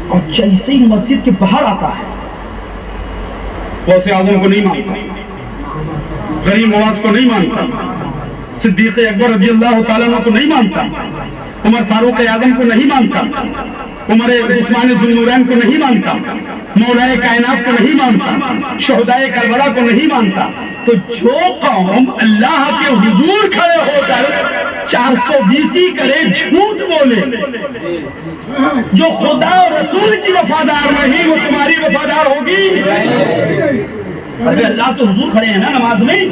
اور جیسے ہی مسجد کے باہر آتا ہے غوث اعظم کو نہیں مانتا، غریب نواز کو نہیں مانتا، صدیق اکبر رضی اللہ تعالیٰ عنہ کو نہیں مانتا، عمر فاروق اعظم کو نہیں مانتا، عمر عثمان ذو النورین کو نہیں مانتا، مولا کائنات کو نہیں مانتا، شہدائے کربلا کو نہیں مانتا. تو جو قوم اللہ کے حضور کھڑے ہو کر 420 کرے، جھوٹ بولے، جو خدا اور رسول کی وفادار نہیں، وہ تمہاری وفادار ہوگی. اللہ تو حضور کھڑے ہیں نا نماز میں،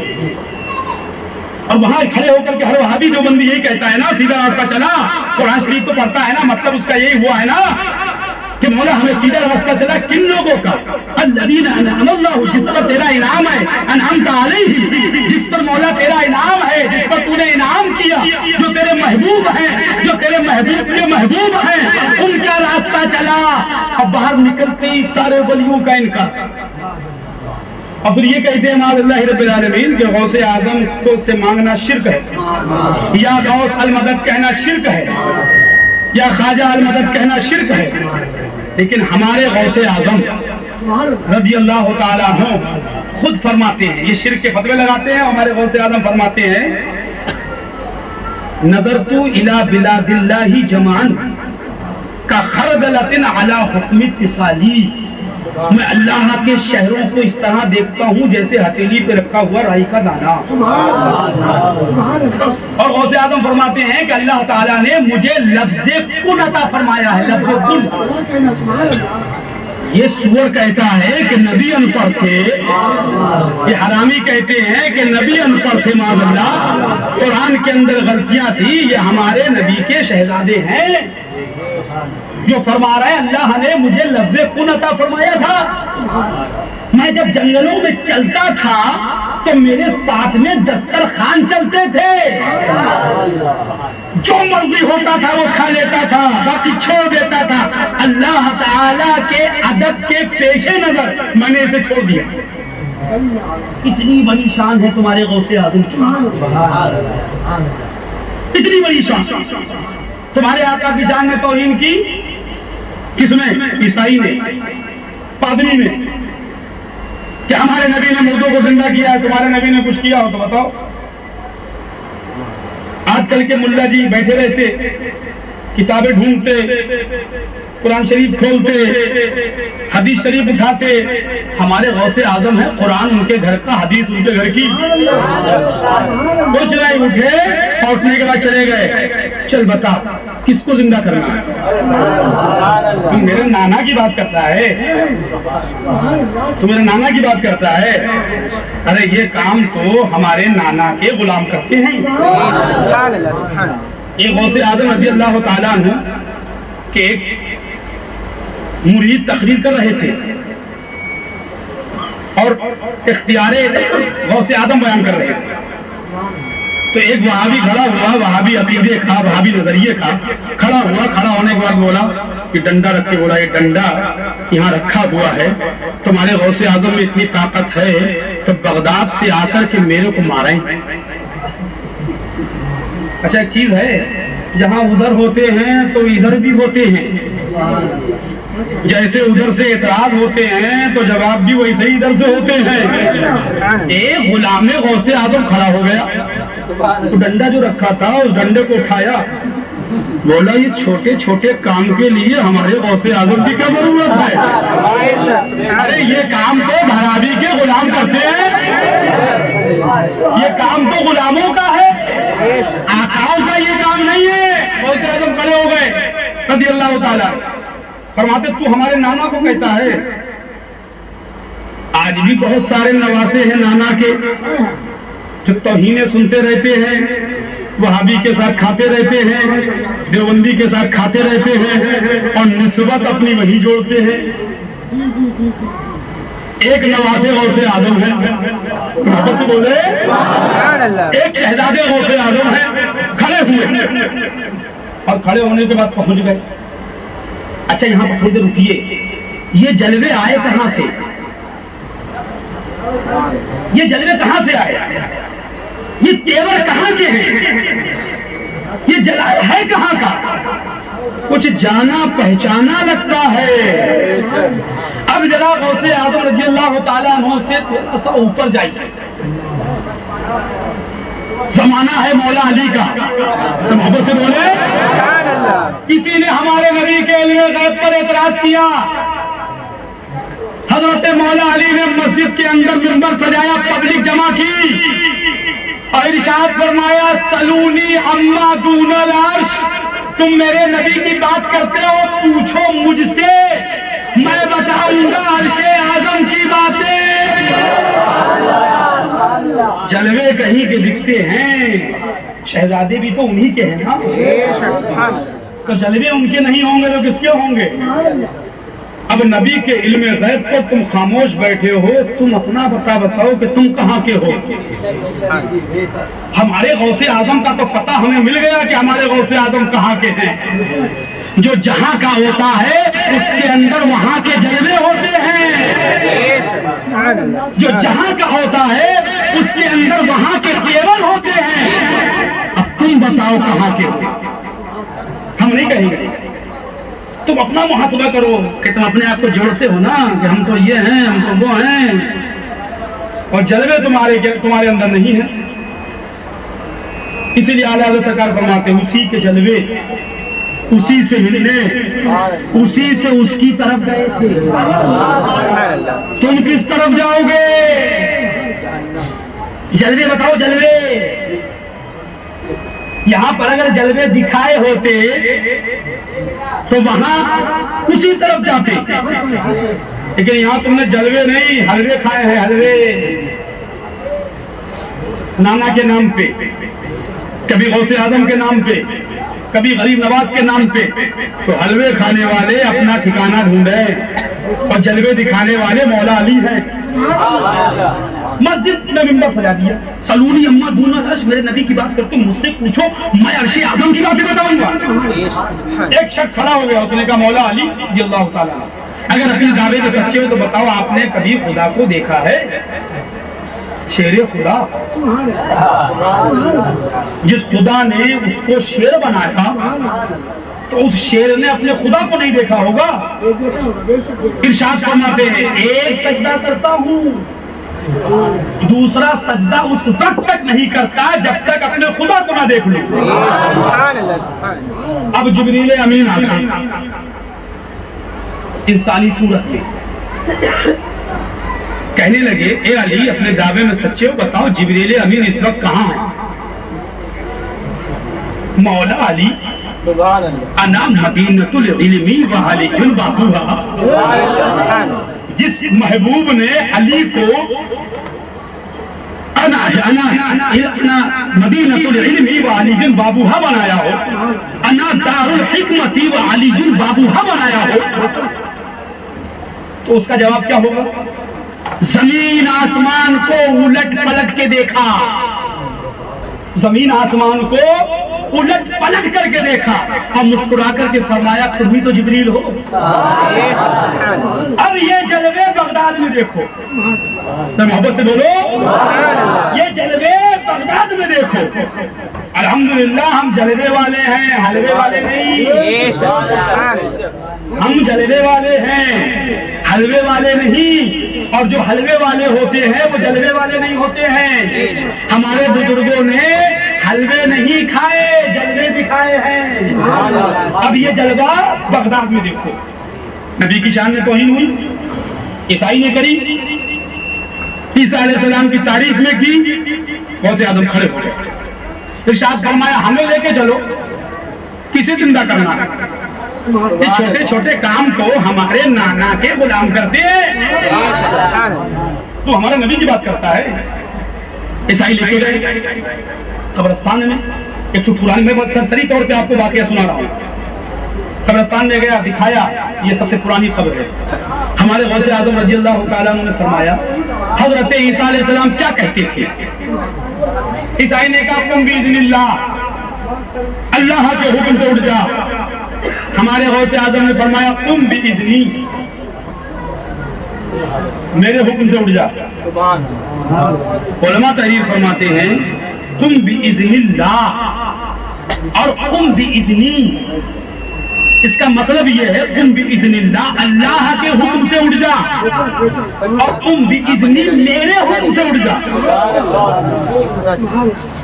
اور وہاں کھڑے ہو کر کے ہر وہابی دیوبندی یہی کہتا ہے نا سیدھا راستہ چلا. قرآن شریف تو پڑھتا ہے نا، مطلب اس کا یہی ہوا ہے نا. کہ مولا ہمیں سیدھا راستہ چلا کن لوگوں کا؟ الذین انعم اللہ، جس پر تیرا انعام ہے، انعمت علیہم، جس پر مولا تیرا انعام ہے، جس پر تو نے انعام کیا، جو تیرے محبوب ہیں، جو تیرے محبوب کے محبوب ہیں، ان کا راستہ چلا۔ اب باہر نکلتے ہی سارے ولیوں کا انکار، اور پھر یہ کہتے ہیں معاذ اللہ رب العالمین کہ غوث اعظم کو سے مانگنا شرک ہے، یا غوث المدد کہنا شرک ہے، یا خواجہ المدد کہنا شرک ہے۔ لیکن ہمارے غوث اعظم رضی اللہ تعالیٰ عنہ خود فرماتے ہیں، یہ شرک کے فتوے لگاتے ہیں، ہمارے غوث اعظم فرماتے ہیں نظرت الی بلاد اللہ جمعا کخردلۃ علی حکم اتصالی، میں اللہ کے شہروں کو اس طرح دیکھتا ہوں جیسے ہتھیلی پہ رکھا ہوا رائی کا دانہ۔ اور غوث اعظم فرماتے ہیں کہ اللہ تعالیٰ نے مجھے لفظ کن عطا فرمایا ہے، لفظ کن۔ یہ سور کہتا ہے کہ نبی ان پڑھ تھے، یہ حرامی کہتے ہیں کہ نبی ان پڑھ تھے، معاذ اللہ، قرآن کے اندر غلطیاں تھی، یہ ہمارے نبی کے شہزادے ہیں جو فرما رہے ہیں اللہ نے مجھے لفظ کن عطا فرمایا تھا۔ میں جب جنگلوں میں چلتا تھا تو میرے ساتھ میں دسترخوان چلتے تھے، جو مرضی ہوتا تھا وہ کھا لیتا تھا، باقی چھوڑ دیتا تھا۔ اللہ تعالیٰ کے ادب کے پیش نظر میں نے اسے چھوڑ دیا۔ اتنی بڑی شان ہے تمہارے غوث اعظم کی، اتنی بڑی شان۔ تمہارے آقا کی شان میں توہین کی کس نے؟ عیسائی نے، پادری نے، کہ ہمارے نبی نے مردوں کو زندہ کیا ہے، تمہارے نبی نے کچھ کیا ہو تو بتاؤ۔ آج کل کے ملا جی بیٹھے رہتے، کتابیں ڈھونڈتے، قرآن شریف کھولتے، حدیث شریف اٹھاتے، ہمارے غوث اعظم ہیں، قرآن ان کے گھر کا، حدیث ان کے گھر کی، کچھ نہیں، اٹھے پہنچنے کے بعد چلے گئے، چل بتا کس کو زندہ کرنا ہے؟ تو میرے نانا کی بات کرتا ہے، تو میرے نانا کی بات کرتا ہے، ارے یہ کام تو ہمارے نانا کے غلام کرتے ہیں۔ یہ غوث اعظم رضی اللہ تعالیٰ عنہ کہ ایک مرید تقریر کر رہے تھے اور اختیار غوث اعظم بیان کر رہے تھے، تو ایک وہابی کھڑا ہوا، وہابی عقیدے کا، وہابی نظریے کا، کھڑا ہوا، کھڑا ہونے کے بعد بولا کہ ڈنڈا رکھ کے بولا، یہ ڈنڈا یہاں رکھا ہوا ہے، تمہارے غوث اعظم میں اتنی طاقت ہے تو بغداد سے آ کر کے میرے کو ماریں۔ اچھا ایک چیز ہے، جہاں ادھر ہوتے ہیں تو ادھر بھی ہوتے ہیں، جیسے ادھر سے اعتراض ہوتے ہیں تو جواب بھی ویسے ہی ادھر سے ہوتے ہیں۔ ایک غلام غوث اعظم کھڑا ہو گیا، تو ڈنڈا جو رکھا تھا اس ڈنڈے کو اٹھایا، بولا یہ چھوٹے چھوٹے کام کے لیے ہمارے غوث اعظم کی کیا ضرورت ہے؟ ارے یہ کام تو بھرابی کے غلام کرتے ہیں، یہ کام تو غلاموں کا ہے، آقاؤں کا یہ کام نہیں ہے۔ غوث اعظم کھڑے ہو گئے رضی اللہ تعالیٰ، فرماتے تو ہمارے نانا کو کہتا ہے؟ آج بھی بہت سارے نواسے ہیں نانا کے جو توہینیں سنتے رہتے ہیں، وہابی کے ساتھ کھاتے رہتے ہیں، دیوبندی کے ساتھ کھاتے رہتے ہیں اور نسبت اپنی وہی جوڑتے ہیں۔ ایک نواسے غوث اعظم ہے، محبت سے بولے، ایک شہزادے غوث اعظم ہے، کھڑے ہوئے اور کھڑے ہونے کے بعد پہنچ گئے۔ اچھا یہاں پر تھوڑی دیر رکیے، یہ جلوے آئے کہاں سے؟ یہ جلوے کہاں سے آئے؟ یہ تیور کہاں کے ہیں؟ یہ جلال ہے کہاں کا؟ کچھ جانا پہچانا لگتا ہے۔ اب ذرا غوث اعظم رضی اللہ تعالیٰ عنہ سے تھوڑا سا اوپر جائیے، زمانہ ہے مولا علی کا، محبت سے بولے، کسی نے ہمارے نبی کے علم غیب پر اعتراض کیا، حضرت مولا علی نے مسجد کے اندر منبر سجایا، پبلک جمع کی اور ارشاد فرمایا سلونی اما دون العرش، تم میرے نبی کی بات کرتے ہو، پوچھو مجھ سے، میں بتاؤں گا عرش اعظم کی باتیں۔ جلوے کہیں کے دکھتے ہیں، شہزادے بھی تو انہی کے ہیں نا، تو جلوے ان کے نہیں ہوں گے تو کس کے ہوں گے؟ اب نبی کے علم غیب پر تم خاموش بیٹھے ہو، تم اپنا بتاؤ کہ تم کہاں کے ہو؟ ہمارے غوث اعظم کا تو پتہ ہمیں مل گیا کہ ہمارے غوث اعظم کہاں کے ہیں۔ جو جہاں کا ہوتا ہے اس کے اندر وہاں کے جلوے ہوتے ہیں، جو جہاں کا ہوتا ہے اس کے اندر وہاں کے تیور ہوتے ہیں۔ اب تم بتاؤ کہاں کے ہو؟ ہم نہیں کہیں گے، تم اپنا محاسبہ کرو کہ تم اپنے آپ کو جوڑتے ہو نا کہ ہم تو یہ ہیں، ہم تو وہ ہیں، اور جلوے تمہارے اندر نہیں ہیں۔ اسی لیے اعلیٰ حضرت سرکار فرماتے ہیں اسی کے جلوے اسی سے ملنے، اسی سے اس کی طرف گئے تھے، تم کس طرف جاؤ گے؟ جلوے بتاؤ، جلوے۔ یہاں پر اگر جلوے دکھائے ہوتے تو وہاں اسی طرف جاتے، لیکن یہاں تم نے جلوے نہیں حلوے کھائے ہیں، حلوے نانا کے نام پہ، کبھی غوث اعظم کے نام پہ، کبھی غریب نواز کے نام پہ۔ تو حلوے کھانے والے اپنا ٹھکانہ ڈھونڈے اور جلوے دکھانے والے مولا علی ہیں۔ مسجد میں ممبر سجا دیا، سلونی اما دون عرش، میرے نبی کی بات کرتے مجھ سے پوچھو میں عرش اعظم کی باتیں بتاؤں گا۔ ایک شخص کھڑا ہو گیا، اس نے کہا مولا علی رضی اللہ تعالیٰ اگر اپنے دعوے کے سچے ہو تو بتاؤ آپ نے کبھی خدا کو دیکھا ہے؟ شیر خدا، جس خدا نے اس کو شیر بنایا تو اس شیر نے اپنے خدا کو نہیں دیکھا ہوگا۔ ارشاد فرماتے ہیں ایک سجدہ کرتا ہوں، دوسرا سجدہ اس وقت تک نہیں کرتا جب تک اپنے خدا کو نہ دیکھ لوں۔ اب جبریل امین آتے ہیں انسانی صورت میں، کہنے لگے اے علی اپنے دعوے میں سچے ہو، بتاؤ جبریل امین اس وقت کہاں ہے؟ مولا علی انا مدینۃ العلم وعلی بابوہا، جس محبوب نے علی کو انا مدینۃ العلم وعلی بابوہا بنایا ہو، انا دار الحکمت وعلی بابوہا بنایا ہو، تو اس کا جواب کیا ہوگا؟ زمین آسمان کو الٹ پلٹ کے دیکھا، زمین آسمان کو الٹ پلٹ کر کے دیکھا اور مسکرا کر کے فرمایا تم ہی تو جبریل ہو۔ اب یہ جلوے بغداد میں دیکھو، محبت سے بولو، یہ جلوے بغداد میں دیکھو۔ الحمدللہ ہم جلوے والے ہیں، حلوے والے نہیں۔ ہم جلوے والے ہیں، حلوے والے نہیں، اور جو حلوے والے ہوتے ہیں وہ جلوے والے نہیں ہوتے ہیں۔ ہمارے بزرگوں نے حلوے نہیں کھائے، جلوے دکھائے ہیں۔ اب یہ جلوہ بغداد میں دیکھو، نبی کی شان میں توہین ہوئی، عیسائی نے کری، عیسیٰ علیہ السلام کی تعریف میں کی، غوث اعظم کھڑے ہو گئے، ارشاد فرمایا ہمیں لے کے چلو، کسے زندہ کرنا؟ یہ چھوٹے چھوٹے کام کو ہمارے نانا کے غلام کرتے ہیں، تو ہمارے نبی کی بات کرتا ہے۔ عیسائی لے کے گئے قبرستان میں، ایک تو پرانی، میں بہت سرسری طور پہ آپ کو واقعہ سنا رہا ہوں۔ قبرستان میں گیا، دکھایا یہ سب سے پرانی قبر ہے۔ ہمارے غوث اعظم رضی اللہ تعالیٰ عنہ نے فرمایا حضرت عیسیٰ علیہ السلام کیا کہتے تھے؟ عیسائی نے کہا قم باذن اللہ، اللہ کے حکم سے اٹھ جا۔ ہمارے غوث اعظم نے فرمایا قم باذنی، میرے حکم سے اٹھ جا۔ علماء تحریر فرماتے ہیں قم باذن اللہ اور قم باذنی، اس کا مطلب یہ ہے قم باذن اللہ، اللہ کے حکم سے اٹھ جا، اور قم باذنی، میرے حکم سے اٹھ جا۔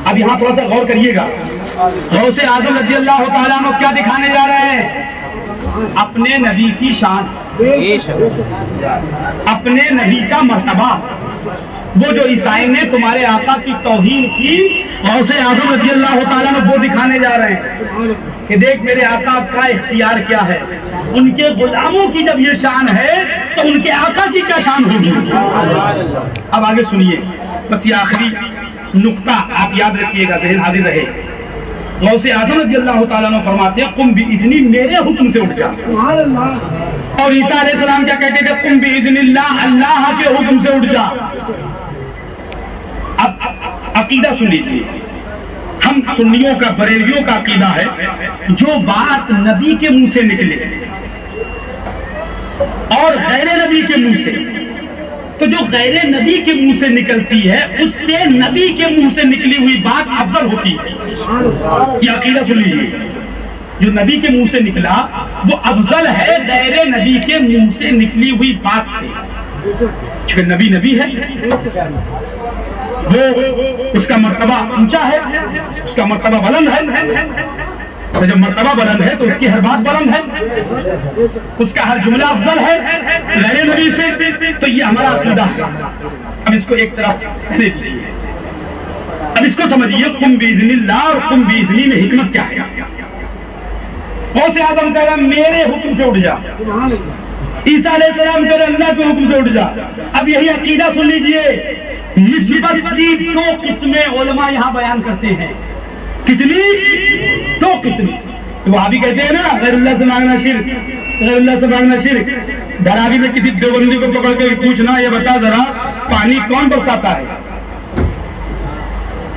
اب یہاں تھوڑا سا غور کریے گا، غوث اعظم رضی اللہ تعالیٰ عنہ کیا دکھانے جا رہے ہیں؟ اپنے نبی کی شان، اپنے نبی کا مرتبہ۔ وہ جو عیسائی نے تمہارے آقا کی توہین کی، غوث اعظم رضی اللہ تعالیٰ عنہ وہ دکھانے جا رہے ہیں کہ دیکھ میرے آقا کا اختیار کیا ہے۔ ان کے غلاموں کی جب یہ شان ہے تو ان کے آقا کی کیا شان ہوگی؟ اب آگے سنیے، بس یہ آخری نقطہ آپ یاد رکھیے گا، ذہن حاضر رہے۔ غوث اعظم رضی اللہ تعالیٰ عنہ فرماتے ہیں قم باذنی، میرے حکم سے اٹھ جا، اور عیسیٰ علیہ السلام کیا کہتے تھے؟ قم بإذن اللہ، اللہ کے حکم سے اٹھ جا۔ اب عقیدہ سن لیجیے، ہم سنیوں کا، بریلویوں کا عقیدہ ہے جو بات نبی کے منہ سے نکلے اور غیر نبی کے منہ سے، تو جو غیر نبی کے منہ سے نکلتی ہے اس سے نبی کے منہ سے نکلی ہوئی بات افضل ہوتی ہے۔ یہ عقیدہ سن لیجیے، جو نبی کے منہ سے نکلا وہ افضل ہے غیر نبی کے منہ سے نکلی ہوئی بات سے، کیونکہ نبی نبی ہے، وہ اس کا مرتبہ اونچا ہے، اس کا مرتبہ بلند ہے، تو جب مرتبہ بلند ہے تو اس کی ہر بات بلند ہے، اس کا ہر جملہ افضل ہے غیر نبی سے۔ تو یہ ہمارا عقیدہ ہے۔ اب اس کو ایک طرف رہنے دیجیے، اب اس کو سمجھیے، قم بإذن اللہ اور قم بإذنی میں حکمت کیا ہے؟ غوث اعظم کہہ رہا میرے حکم سے اٹھ جا، عیسیٰ علیہ السلام کہہ رہا اللہ کے حکم سے اٹھ جا۔ اب یہی عقیدہ سن لیجئے، نسبت کی دو قسمیں علماء یہاں بیان کرتے ہیں۔ کتنی؟ دو قسمیں۔ وہاں بھی کہتے ہیں نا غیر اللہ سے مانگنا شرک، غیر اللہ سے مانگنا شرک۔ دھراوی میں کسی دیوبندی کو پکڑ کے پوچھنا، یہ بتا ذرا پانی کون برساتا ہے؟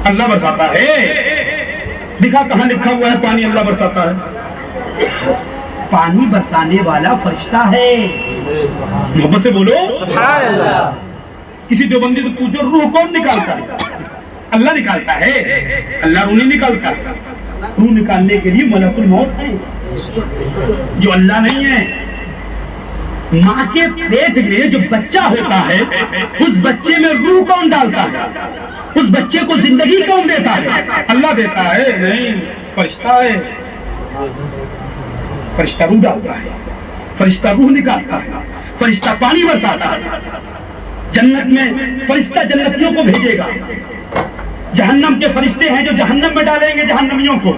اللہ برساتا ہے۔ دکھا کہاں لکھا ہوا ہے پانی اللہ برساتا ہے؟ پانی برسانے والا فرشتہ ہے۔ محبت سے بولو سبحان اللہ۔ کسی دیوبندی سے پوچھو روح کون نکالتا ہے؟ اللہ نکالتا ہے، اللہ روح نہیں نکالتا۔ روح نکالنے کے لیے ملک الموت ہے جو اللہ نہیں ہے۔ ماں کے پیٹ میں جو بچہ ہوتا ہے اس بچے میں روح کون ڈالتا ہے؟ اس بچے کو زندگی کون دیتا ہے؟ اللہ دیتا ہے؟ نہیں، فرشتہ ہے۔ فرشتہ روح ڈالتا ہے، فرشتہ روح نکالتا ہے، فرشتہ پانی برساتا ہے۔ جنت میں فرشتہ جنتیوں کو بھیجے گا، جہنم کے فرشتے ہیں جو جہنم میں ڈالیں گے جہنمیوں کو۔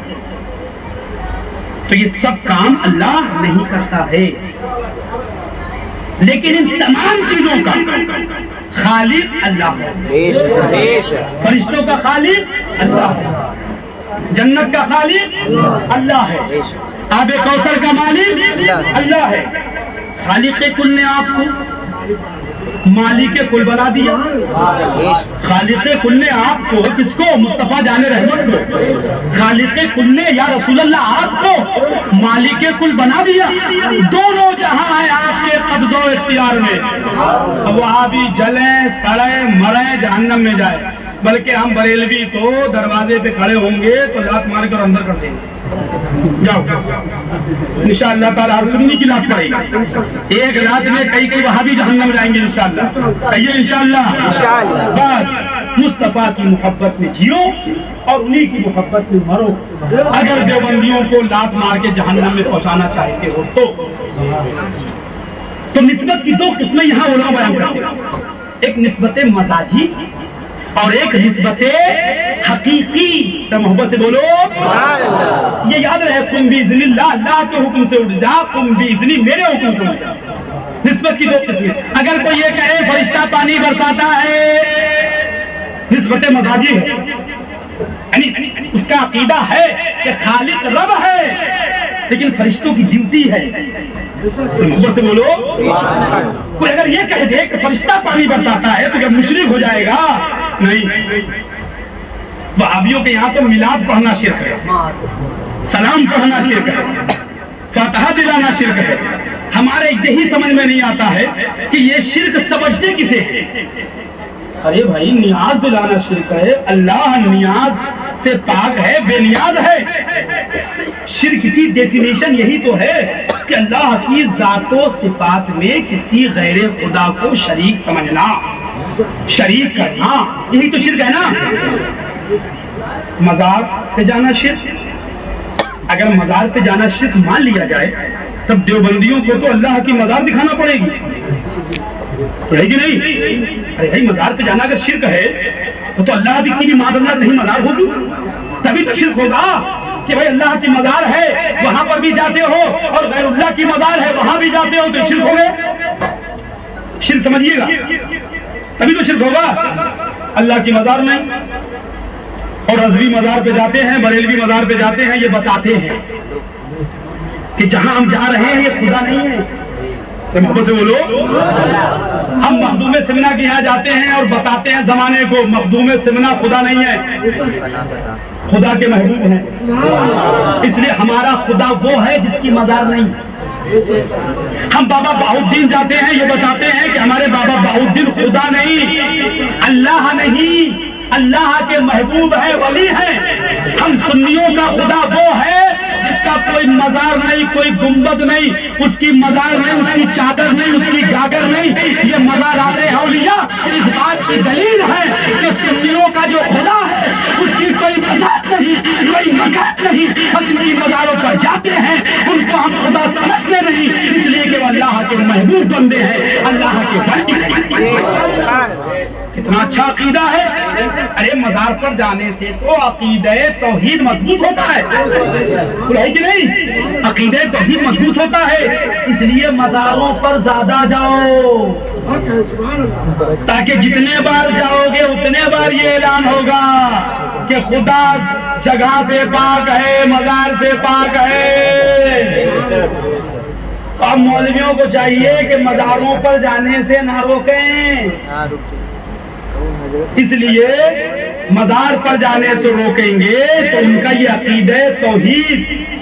تو یہ سب کام اللہ نہیں کرتا ہے، لیکن ان تمام چیزوں کا خالق اللہ ہے۔ فرشتوں کا خالق اللہ ہے، جنت کا خالق اللہ ہے، آب کوثر کا مالک اللہ ہے۔ خالق کل نے آپ کو مالک کل بنا دیا۔ خالق کل نے آپ کو، کس کو؟ مصطفیٰ جان رحمت کو۔ خالق کل نے یا رسول اللہ آپ کو مالک کل بنا دیا۔ دونوں جہاں ہیں آپ کے قبض و اختیار میں۔ اب وہاں بھی جلیں، سڑیں، مریں، جہنم میں جائے، بلکہ ہم بریلوی تو دروازے پہ کھڑے ہوں گے تو لات مار کر اندر کر دیں گے۔ جاؤ انشاءاللہ تعالی ہر سنی کی لات پڑے گی، ایک رات میں کئی وہاں بھی جہنم جائیں گے انشاءاللہ۔ کہیے انشاءاللہ۔ بس مصطفیٰ کی محبت میں جیو اور انہی کی محبت میں مرو۔ اگر دیوبندیوں کو لات مار کے جہنم میں پہنچانا چاہتے ہو تو نسبت کی دو قسمیں یہاں علماء بیان کرتے ہیں، ایک نسبت مزاجی اور ایک نسبت حقیقی۔ تو محبت سے بولو سبحان اللہ۔ یہ یاد رہے، قم بإذن اللہ، اللہ کے حکم سے اٹھ جا، قم بإذنی، میرے حکم سے اٹھ جا۔ نسبت کی دو قسمیں۔ اگر کوئی یہ کہے فرشتہ پانی برساتا ہے، نسبت مزاجی ہے، یعنی اس کا عقیدہ ہے کہ خالق رب ہے لیکن فرشتوں کی ڈیوٹی ہے۔ محبت سے بولو۔ کوئی اگر یہ کہہ دے کہ فرشتہ پانی برساتا ہے تو جب مشرک ہو جائے گا؟ نہیں۔ وہابیوں کے یہاں تو میلاد پڑھنا شرک ہے، سلام پڑھنا شرک ہے، فاتحہ دلانا شرک ہے۔ ہمارے یہی سمجھ میں نہیں آتا ہے کہ یہ شرک سمجھتے کسے ہیں؟ ارے بھائی نیاز دلانا شرک ہے، اللہ نیاز سے پاک ہے، بے نیاز ہے۔ شرک کی ڈیفینیشن یہی تو ہے کہ اللہ کی ذات و صفات میں کسی غیر خدا کو شریک سمجھنا، شریک کرنا، یہی تو شرک ہے نا۔ مزار پہ جانا شرک، اگر مزار پہ جانا شرک مان لیا جائے تب دیوبندیوں کو تو اللہ کی مزار دکھانا پڑے گی، ہے کہ نہیں؟ ارے بھائی مزار پہ جانا اگر شرک ہے تو اللہ کی بھی معذرت نہیں مزار ہوگی، تبھی تو شرک ہوگا کہ بھائی اللہ کی مزار ہے وہاں پر بھی جاتے ہو اور غیر اللہ کی مزار ہے وہاں بھی جاتے ہو، تو شرک ہو گئے۔ شرک سمجھیے گا، تبھی تو شرک ہوگا۔ اللہ کی مزار نہیں، اور رضوی مزار پہ جاتے ہیں، بریلوی مزار پہ جاتے ہیں، یہ بتاتے ہیں کہ جہاں ہم جا رہے ہیں یہ خدا نہیں ہے، محبت سے بولو. ہم مخدوم سمنا کے یہاں جاتے ہیں اور بتاتے ہیں زمانے کو مخدوم سمنا خدا نہیں ہے, خدا کے محبوب ہیں. اس لیے ہمارا خدا وہ ہے جس کی مزار نہیں. ہم بابا بہاؤالدین جاتے ہیں, یہ بتاتے ہیں کہ ہمارے بابا بہاؤالدین خدا نہیں, اللہ نہیں, اللہ کے محبوب ہے, ولی ہیں. ہم سنیوں کا خدا وہ ہے جس کا کوئی مزار نہیں, کوئی گنبد نہیں, اس کی مزار نہیں, اس کی چادر نہیں, اس کی گاگر نہیں. یہ مزارات اولیاء اس بات کی دلیل ہے کہ سنیوں کا جو خدا ہے اس کی کوئی مزار نہیں, کوئی مکان نہیں. ہم جن کی مزاروں پر جاتے ہیں ان کو ہم خدا سمجھتے نہیں, اس لیے کہ وہ اللہ کے محبوب بندے ہیں, اللہ کے ولی ہیں. کتنا اچھا عقیدہ ہے. ارے مزار پر جانے سے تو عقیدہ توحید مضبوط ہوتا ہے, ہے کہ نہیں؟ عقیدہ توحید مضبوط ہوتا ہے. اس لیے مزاروں پر زیادہ جاؤ تاکہ جتنے بار جاؤ گے اتنے بار یہ اعلان ہوگا کہ خدا جگہ سے پاک ہے, مزار سے پاک ہے. اب مولویوں کو چاہیے کہ مزاروں پر جانے سے نہ روکیں, اس لیے مزار پر جانے سے روکیں گے تو ان کا یہ عقیدہ توحید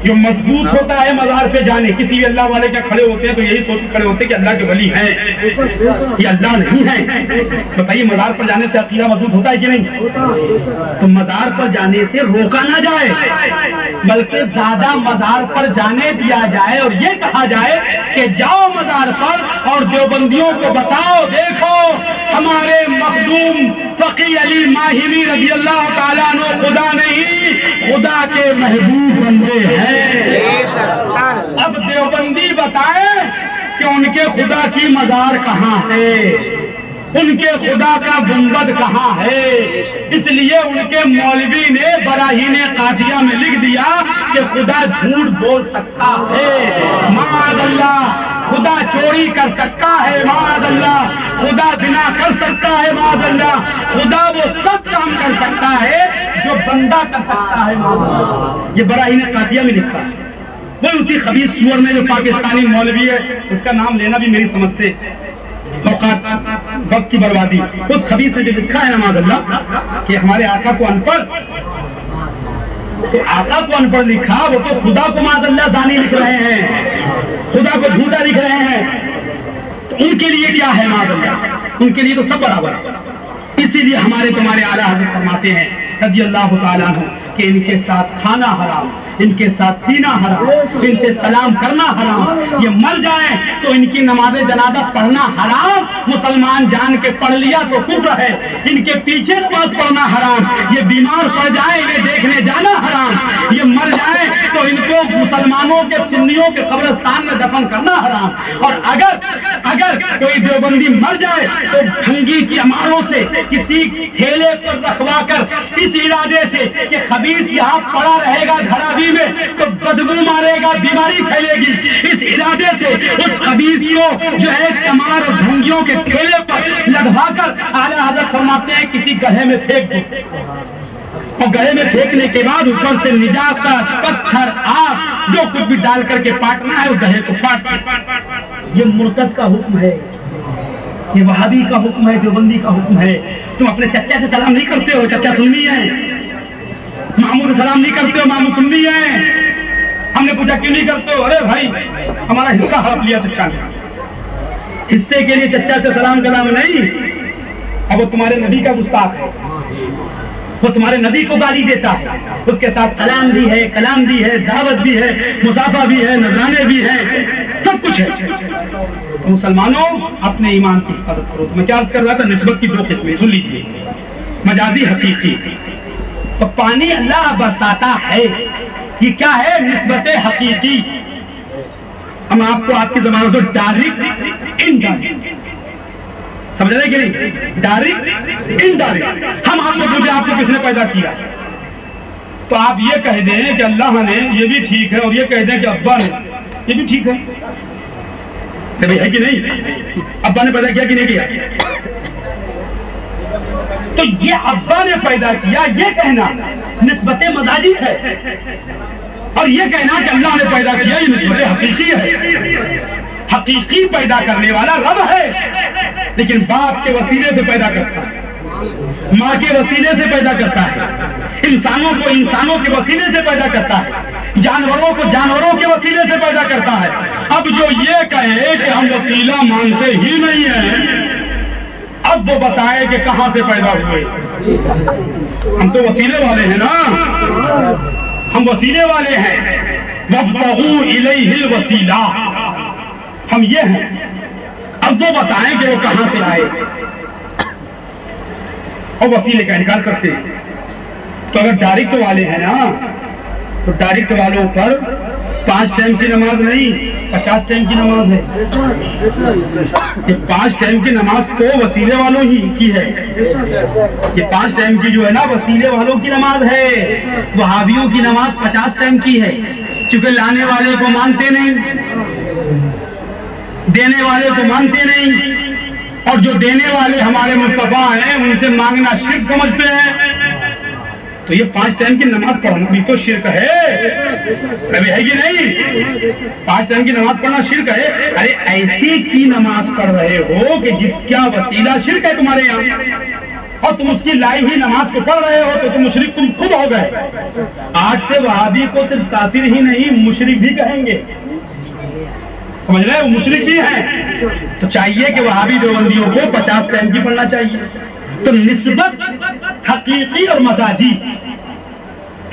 جو مضبوط ہوتا ہے مزار پہ جانے. کسی بھی اللہ والے کیا کھڑے ہوتے ہیں تو یہی سوچ کھڑے ہوتے ہیں کہ اللہ کے ولی ہیں, یہ اللہ نہیں ہے. بتائیے مزار پر جانے سے عقیدہ مضبوط ہوتا ہے کہ نہیں؟ تو مزار پر جانے سے روکا نہ جائے بلکہ زیادہ مزار پر جانے دیا جائے اور یہ کہا جائے کہ جاؤ مزار پر اور دیوبندیوں کو بتاؤ, دیکھو ہمارے مخدوم فقی علی ماہری رضی اللہ تعالیٰ عنہ خدا نہیں, خدا کے محبوب بندے ہیں. اب دیوبندی بتائیں کہ ان کے خدا کی مزار کہاں ہے, ان کے خدا کا گنبد کہاں ہے. اس لیے ان کے مولوی نے براہین قادیہ میں لکھ دیا کہ خدا جھوٹ بول سکتا ہے, معاذ اللہ, خدا چوری کر سکتا ہے, معاذ اللہ, خدا زنا کر سکتا ہے, معاذ اللہ, خدا وہ سب کام کر سکتا ہے جو بندہ کر سکتا ہے, معاذ اللہ. یہ براہین قادیہ میں لکھا ہے. وہ اسی خبیث سور میں جو پاکستانی مولوی ہے, اس کا نام لینا بھی میری سمجھ سے وقت کی بربادی. اس خبیث نے جو لکھا ہے نماز اللہ کہ ہمارے آقا کو ان پڑھ, تو آقا کو ان پڑھ لکھا, وہ تو خدا کو معاذ اللہ زانی لکھ رہے ہیں, خدا کو جھوٹا لکھ رہے ہیں. تو ان کے لیے کیا ہے معاذ اللہ, ان کے لیے تو سب برابر ہے. اسی لیے ہمارے تمہارے اعلیٰ حضرت فرماتے ہیں رضی اللہ تعالیٰ عنہ کہ ان کے ساتھ کھانا حرام, ان کے ساتھ پینا حرام, ان سے سلام کرنا حرام. یہ مر جائیں تو ان کی نماز جنازہ پڑھنا حرام, مسلمان جان کے پڑھ لیا تو کفر ہے. ان کے پیچھے نماز پڑھنا حرام, یہ بیمار پڑ جائیں انہیں دیکھنے جانا حرام, یہ مر جائیں تو ان کو مسلمانوں کے سنیوں کے قبرستان میں دفن کرنا حرام. اور اگر کوئی دیوبندی مر جائے تو بھنگی چماروں سے کسی ٹھیلے پر رکھوا کر اس ارادے سے کہ خبیث یہاں پڑا رہے گا دھراوی میں تو بدبو مارے گا, بیماری پھیلے گی, اس ارادے سے اس خبیث کو جو ہے چمار اور بھنگیوں کے ٹھیلے پر لدھوا کر اعلیٰ حضرت فرماتے ہیں کسی گڑھے میں پھینک دو, اور گڑھے میں پھینکنے کے بعد اوپر سے نجاست, پتھر, آگ جو کچھ بھی ڈال کر کے پاٹنا ہے اس گڑھے کو پاٹ. یہ مرتد کا حکم ہے, یہ وہابی کا حکم ہے, دیوبندی کا حکم ہے. تم اپنے چچا سے سلام نہیں کرتے ہو, چچا سنی ہے, ماموں سے سلام نہیں کرتے ہو, ماموں سنی ہے. ہم نے پوچھا کیوں نہیں کرتے ہو, ارے بھائی ہمارا حصہ ہڑپ لیا چچا نے, حصے کے لیے چچا سے سلام کلام نہیں. اب وہ تمہارے نبی کا گستاخ ہے, وہ تمہارے نبی کو گالی دیتا ہے, اس کے ساتھ سلام بھی ہے, کلام بھی ہے, دعوت بھی ہے, مصافحہ بھی ہے, نذرانے بھی ہیں, سب کچھ ہے. تو مسلمانوں اپنے ایمان کی حفاظت کرو. تو میں کیا عرض کر رہا تھا, نسبت کی دو قسمیں سن لیجیے, مجازی, حقیقی. تو پانی اللہ برساتا ہے, یہ کیا ہے, نسبت حقیقی. ہم آپ کو آپ کی زبان سے ڈائریکٹ انڈائریکٹ سمجھ رہے کہ نہیں, ڈائریکٹ انڈائریکٹ. ہم آپ کو پوچھیں آپ کو کس نے پیدا کیا, تو آپ یہ کہہ دیں کہ اللہ نے, یہ بھی ٹھیک ہے, اور یہ کہہ دیں کہ ابا نے, یہ بھی ٹھیک ہے. ہے کہ نہیں, ابا نے پیدا کیا کہ نہیں کیا, تو یہ ابا نے پیدا کیا یہ کہنا نسبت مزاجی ہے, اور یہ کہنا کہ اللہ نے پیدا کیا یہ نسبت حقیقی ہے. حقیقی پیدا کرنے والا رب ہے، لیکن باپ کے وسیلے سے پیدا کرتا ہے، ماں کے وسیلے سے پیدا کرتا ہے، انسانوں کو انسانوں کے وسیلے سے پیدا کرتا ہے، جانوروں کو جانوروں کے وسیلے سے پیدا کرتا ہے۔ اب جو یہ کہے کہ ہم وسیلہ مانتے ہی نہیں ہیں، اب وہ بتائے کہ کہاں سے پیدا ہوئے۔ ہم تو وسیلے والے ہیں نا، ہم وسیلے والے ہیں۔ وَابْتَغُوا إِلَيْهِ الْوَسِيلَةَ، ہم یہ ہیں۔ اب وہ بتائیں کہ وہ کہاں سے آئے، اور وسیلے کا انکار کرتے ہیں۔ تو اگر ڈائریکٹ والے ہیں نا، تو ڈائریکٹ والوں پر 5 ٹائم کی نماز نہیں، 50 ٹائم کی نماز ہے۔ یہ 5 ٹائم کی نماز تو وسیلے والوں ہی کی ہے، یہ 5 ٹائم کی جو ہے نا وسیلے والوں کی نماز ہے۔ وہابیوں کی نماز 50 ٹائم کی ہے، چونکہ لانے والے کو مانتے نہیں، دینے والے کو مانتے نہیں، اور جو دینے والے ہمارے مصطفیٰ ہیں ان سے مانگنا شرک سمجھتے ہیں۔ تو یہ 5 ٹائم کی نماز پڑھنا بھی تو شرک ہے، ابھی ہے کہ نہیں؟ 5 ٹائم کی نماز پڑھنا شرک ہے۔ ارے ایسی کی نماز پڑھ رہے ہو کہ جس کا وسیلہ شرک ہے تمہارے یہاں، اور تم اس کی لائی ہوئی نماز کو پڑھ رہے ہو تو تم مشرک تم خود ہو گئے۔ آج سے وہابی کو صرف کافر ہی نہیں مشرک بھی کہیں گے، سمجھ رہے ہیں؟ وہ مشرک بھی ہیں۔ تو چاہیے کہ وہابی دیوبندیوں کو 50 ٹائم کی پڑھنا چاہیے۔ تو نسبت حقیقی اور مزاجی،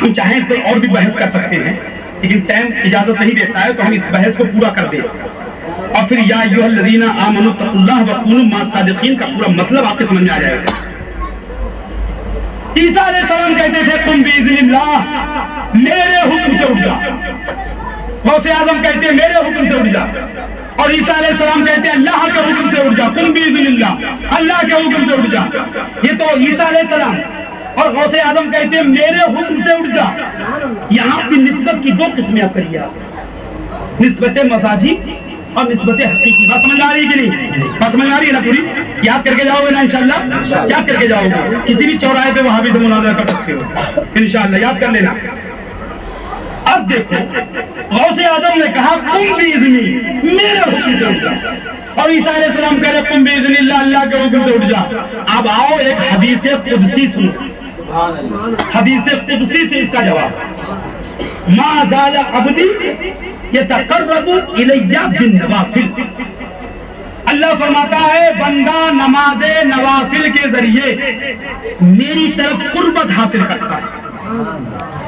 ہم چاہیں تو اور بھی بحث کر سکتے ہیں، لیکن ٹائم اجازت نہیں دیتا ہے، تو ہم اس بحث کو پورا کر دیں۔ اور پھر یا ایھا الذین آمنوا اتقوا اللہ وکونوا مع الصادقین کا پورا مطلب آپ کے سمجھ میں آ جائے گا۔ عیسیٰ علیہ السلام کہتے تھے قم بإذن اللہ، میرے حکم سے اٹھ جا۔ غوث اعظم کہتے ہیں میرے حکم سے اٹھ جا، اور عیسیٰ علیہ السلام کہتے ہیں اللہ کے حکم سے اٹھ جا، قم بإذن اللہ، اللہ کے حکم سے اٹھ جا۔ یہ تو عیسیٰ علیہ السلام، اور غوث اعظم کہتے ہیں میرے حکم سے اٹھ جا۔ یہاں بھی نسبت کی 2 قسمیں آپ کریے، نسبت مزاجی اور نسبت حقیقی۔ بات سمجھ آ رہی ہے کہ نہیں؟ بات سمجھ آ رہی ہے نا پوری؟ یاد کر کے جاؤ گے نا انشاءاللہ؟ یاد کر کے جاؤ گے، کسی بھی چوراہے پہ وہابی سے مناظرہ کر سکتے ہو انشاءاللہ، یاد کر لینا۔ اب دیکھو غوث اعظم نے کہا قم بإذنی، میرے حکم سے اٹھ جا، اور عیسیٰ علیہ السلام کہہ رہے قم بإذن اللہ، اللہ کے حکم سے اٹھ جا۔ اب آؤ ایک حدیث قدسی سنو، حدیث قدسی سے اس کا جواب۔ ما زال عبدی یتقرب الی بالنوافل، اللہ فرماتا ہے بندہ نماز نوافل کے ذریعے میری طرف قربت حاصل کرتا ہے،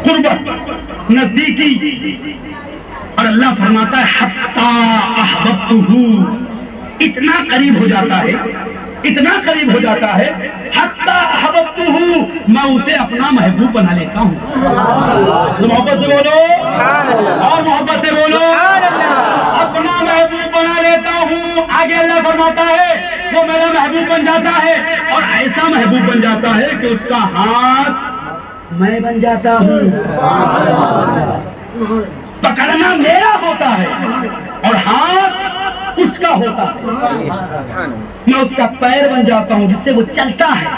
قربت نزدیکی، اور اللہ فرماتا ہے حتی احببتہ، اتنا قریب ہو جاتا ہے، اتنا قریب ہو جاتا ہے، حتی احببتہ، میں اسے اپنا محبوب بنا لیتا ہوں۔ تو محبت سے بولو، اور محبت سے بولو، اپنا محبوب بنا لیتا ہوں۔ آگے اللہ فرماتا ہے وہ میرا محبوب بن جاتا ہے، اور ایسا محبوب بن جاتا ہے کہ اس کا ہاتھ میں بن جاتا ہوں، پکڑنا میرا ہوتا ہے اور ہاتھ اس کا ہوتا ہے، میں اس کا پیر بن جاتا ہوں جس سے وہ چلتا ہے،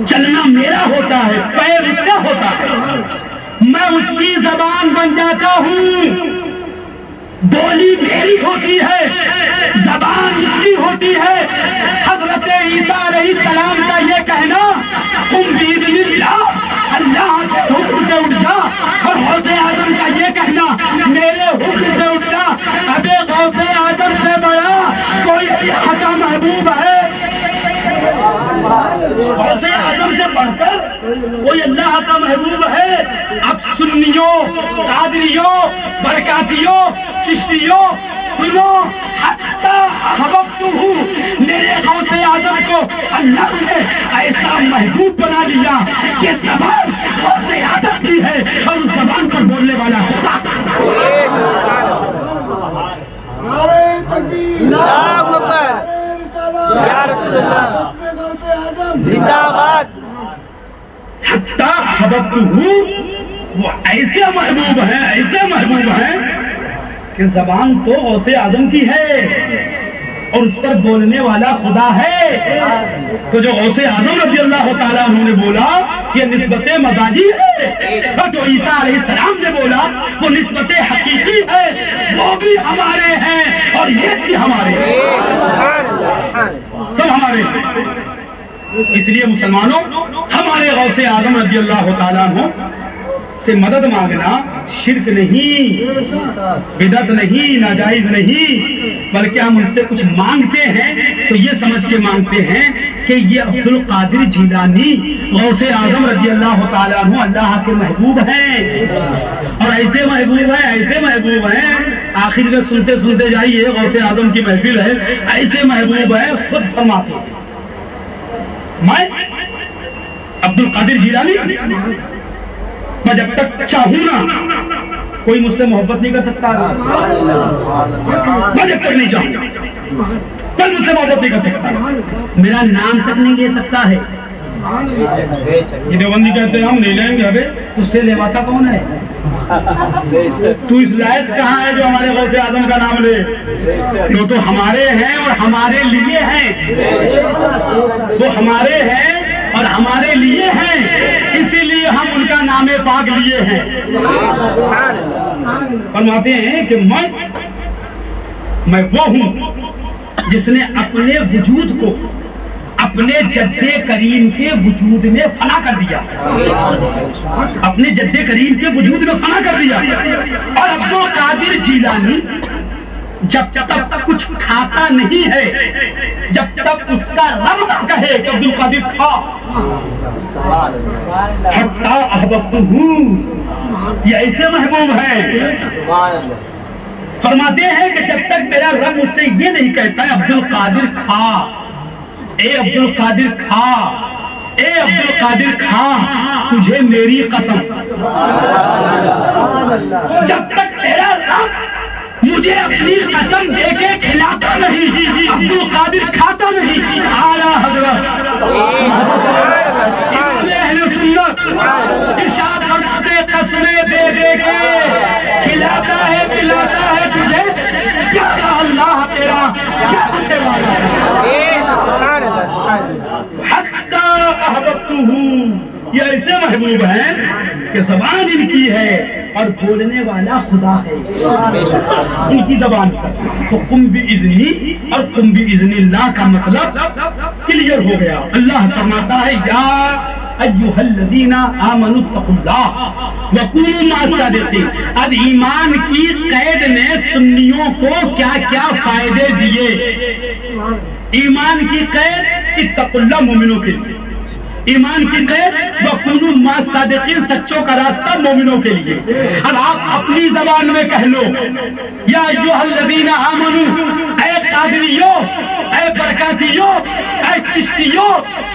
چلنا میرا ہوتا ہے، پیر اس کا ہوتا ہے، میں اس کی زبان بن جاتا ہوں، بولی میری ہوتی ہے، زبان اس کی ہوتی ہے۔ حضرت عیسیٰ علیہ السلام کا یہ کہنا قم بإذن اللہ، اللہ کے حکم سے اٹھ جا، اور غوث اعظم کا یہ کہنا میرے حکم سے اٹھ جا، ابے غوث اعظم سے بڑا کوئی اللہ کا محبوب ہے؟ غوث اعظم سے بڑھ کر کوئی اللہ کا محبوب ہے؟ اب سنیوں، قادریوں، برکاتیوں، چشتیوں سنو، حتی احببتہ، میرے غوث اعظم کو اللہ نے ایسا محبوب بنا لیا کہ زبان غوث اعظم کی ہے اور اس زبان پر بولنے والا خدا۔ اللہ اکبر، یا رسول اللہ، زندہ آباد۔ حتی احببتہ، وہ ایسے محبوب ہیں، ایسے محبوب ہیں کہ زبان تو غوث اعظم کی ہے اور اس پر بولنے والا خدا ہے۔ تو جو غوث اعظم رضی اللہ تعالیٰ عنہ نے بولا یہ نسبت مزاجی ہے، اور جو عیسیٰ علیہ السلام نے بولا وہ نسبت حقیقی ہے، وہ بھی بھی ہمارے ہیں اور یہ بھی ہمارے ہیں، سب ہمارے ہیں۔ اس لیے مسلمانوں ہمارے غوث اعظم رضی اللہ تعالیٰ عنہ سے مدد مانگنا شرک نہیں، بدعت نہیں، ناجائز نہیں، بلکہ ہم ان سے کچھ مانگتے ہیں تو یہ سمجھ کے مانگتے ہیں کہ یہ عبد القادر جیلانی غوث اعظم رضی اللہ تعالیٰ عنہ اللہ کے محبوب ہیں، اور ایسے محبوب ہیں، ایسے محبوب ہیں، آخر میں سنتے سنتے جائیے غوث اعظم کی محفل ہے، ایسے محبوب ہیں خود فرماتے ہیں میں عبد القادر جیلانی میں جب تک چاہوں نا کوئی مجھ سے محبت نہیں کر سکتا، میں جب تک نہیں چاہوں کوئی مجھ سے محبت نہیں کر سکتا، میرا نام تک نہیں لے سکتا ہے۔ یہ دیوبندی کہتے ہیں ہم لے لیں گے، ابے تجھ سے لیواتا کون ہے؟ تو اس لائق کہاں ہے جو ہمارے غوث اعظم کا نام لے؟ وہ تو ہمارے ہیں اور ہمارے لیے ہیں، وہ ہمارے ہیں اور ہمارے لیے ہیں، اسی لیے ہم ان کا نام پاک لیے ہیں۔ فرماتے ہیں کہ میں وہ ہوں جس نے اپنے وجود کو اپنے جد کریم کے وجود میں فنا کر دیا، اپنے جد کریم کے وجود میں فنا کر دیا۔ اور عبد القادر جیلانی جب تک کچھ کھاتا نہیں ہے، جب تک اس کا رب نہ کہے کہ عبد القادر کھا، حتی احببتہ، یہ ایسے محبوب ہیں۔ فرماتے ہیں کہ جب تک میرا رب مجھ سے یہ نہیں کہتا ہے عبد القادر کھا، اے عبد القادر کھا، اے عبد القادر کھا، تجھے میری قسم، جب تک تیرا رب مجھے اپنی قسم دے کے کھلاتا نہیں، عبد القادر کھاتا نہیں۔ اعلیٰ حضرت اہل سنت ارشاد فرماتے قسمیں دے دے کے کھلاتا ہے پلاتا ہے تجھے، پیارا اللہ تیرا چاہتے والا ہے۔ حتی احببتہ، یہ ایسے محبوب ہیں کہ زبان ان کی ہے اور بولنے والا خدا ہے، ان کی زبان پر تو قم باذنی اور قم باذن اللہ کا مطلب کلیئر ہو گیا۔ اللہ فرماتا ہے یا ایھا الذین آمنوا اتقوا اللہ وکونوا مع الصادقین۔ اب ایمان کی قید نے سنیوں کو کیا کیا فائدے دیے؟ ایمان کی قید اتقوا اللہ مومنوں کے لیے، ایمان کی قید وکونوا مع الصادقین سچوں کا راستہ مومنوں کے لیے۔ اب آپ اپنی زبان میں کہہ لو یا ایھا الذین آمنوا، اے قادریو، اے برکاتیو، اے چشتیو،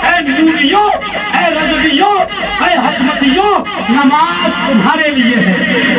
اے نوریو، اے رضویو، اے حشمتیو، نماز تمہارے لیے ہے،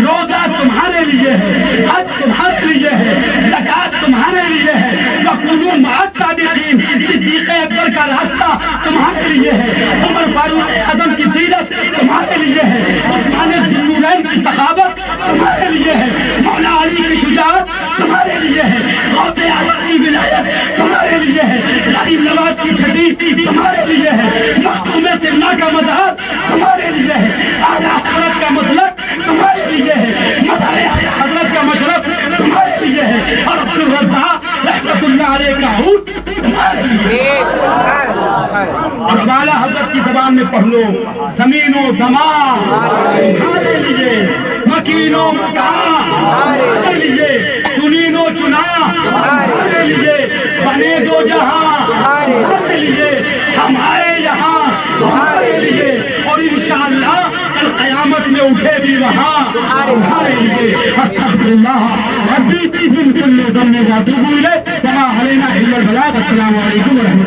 روزہ تمہارے لیے ہے، حج تمہارے لیے ہے، زکوٰۃ تمہارے لیے ہے، وکونوا مع الصادقین صدیق اکبر کا راستہ تمہارے لیے ہے، عمر فاروق اعظم کی سیرت تمہارے لیے ہے، عثمان ذی النورین کی سخاوت تمہارے لیے ہے، مولا علی کی شجاعت تمہارے لیے ہے، غوث اعظم کی ولایت تمہارے لیے ہے، غریب نواز کی چھٹی تمہارے لیے ہے، مختوم سمنا کا مظہر تمہارے لیے ہے، اعلیٰ حضرت کا مسلک تمہارے لیے ہے، مظہر اعلیٰ حضرت کا مشرف تمہارے لیے ہے، اور عبد الرزاق رحمت اللہ علیہ کا عروج تمہارے لیے۔ اور اعلیٰ حضرت کی زبان میں پڑھ لو زمین و زمان تمہارے لیے، مکین و مکان تمہارے لیے، چنین و چنا تمہارے لیے، بنے دو جہاں تمہارے لیے، ہم آئے یہاں تمہارے لیے، اور انشاءاللہ کل قیامت میں اٹھے بھی وہاں تمہارے لیے۔ استغفر اللہ ربی من کل ذنب واتوب الیہ وما علینا الا البلاغ۔ السلام علیکم ورحمۃ اللہ۔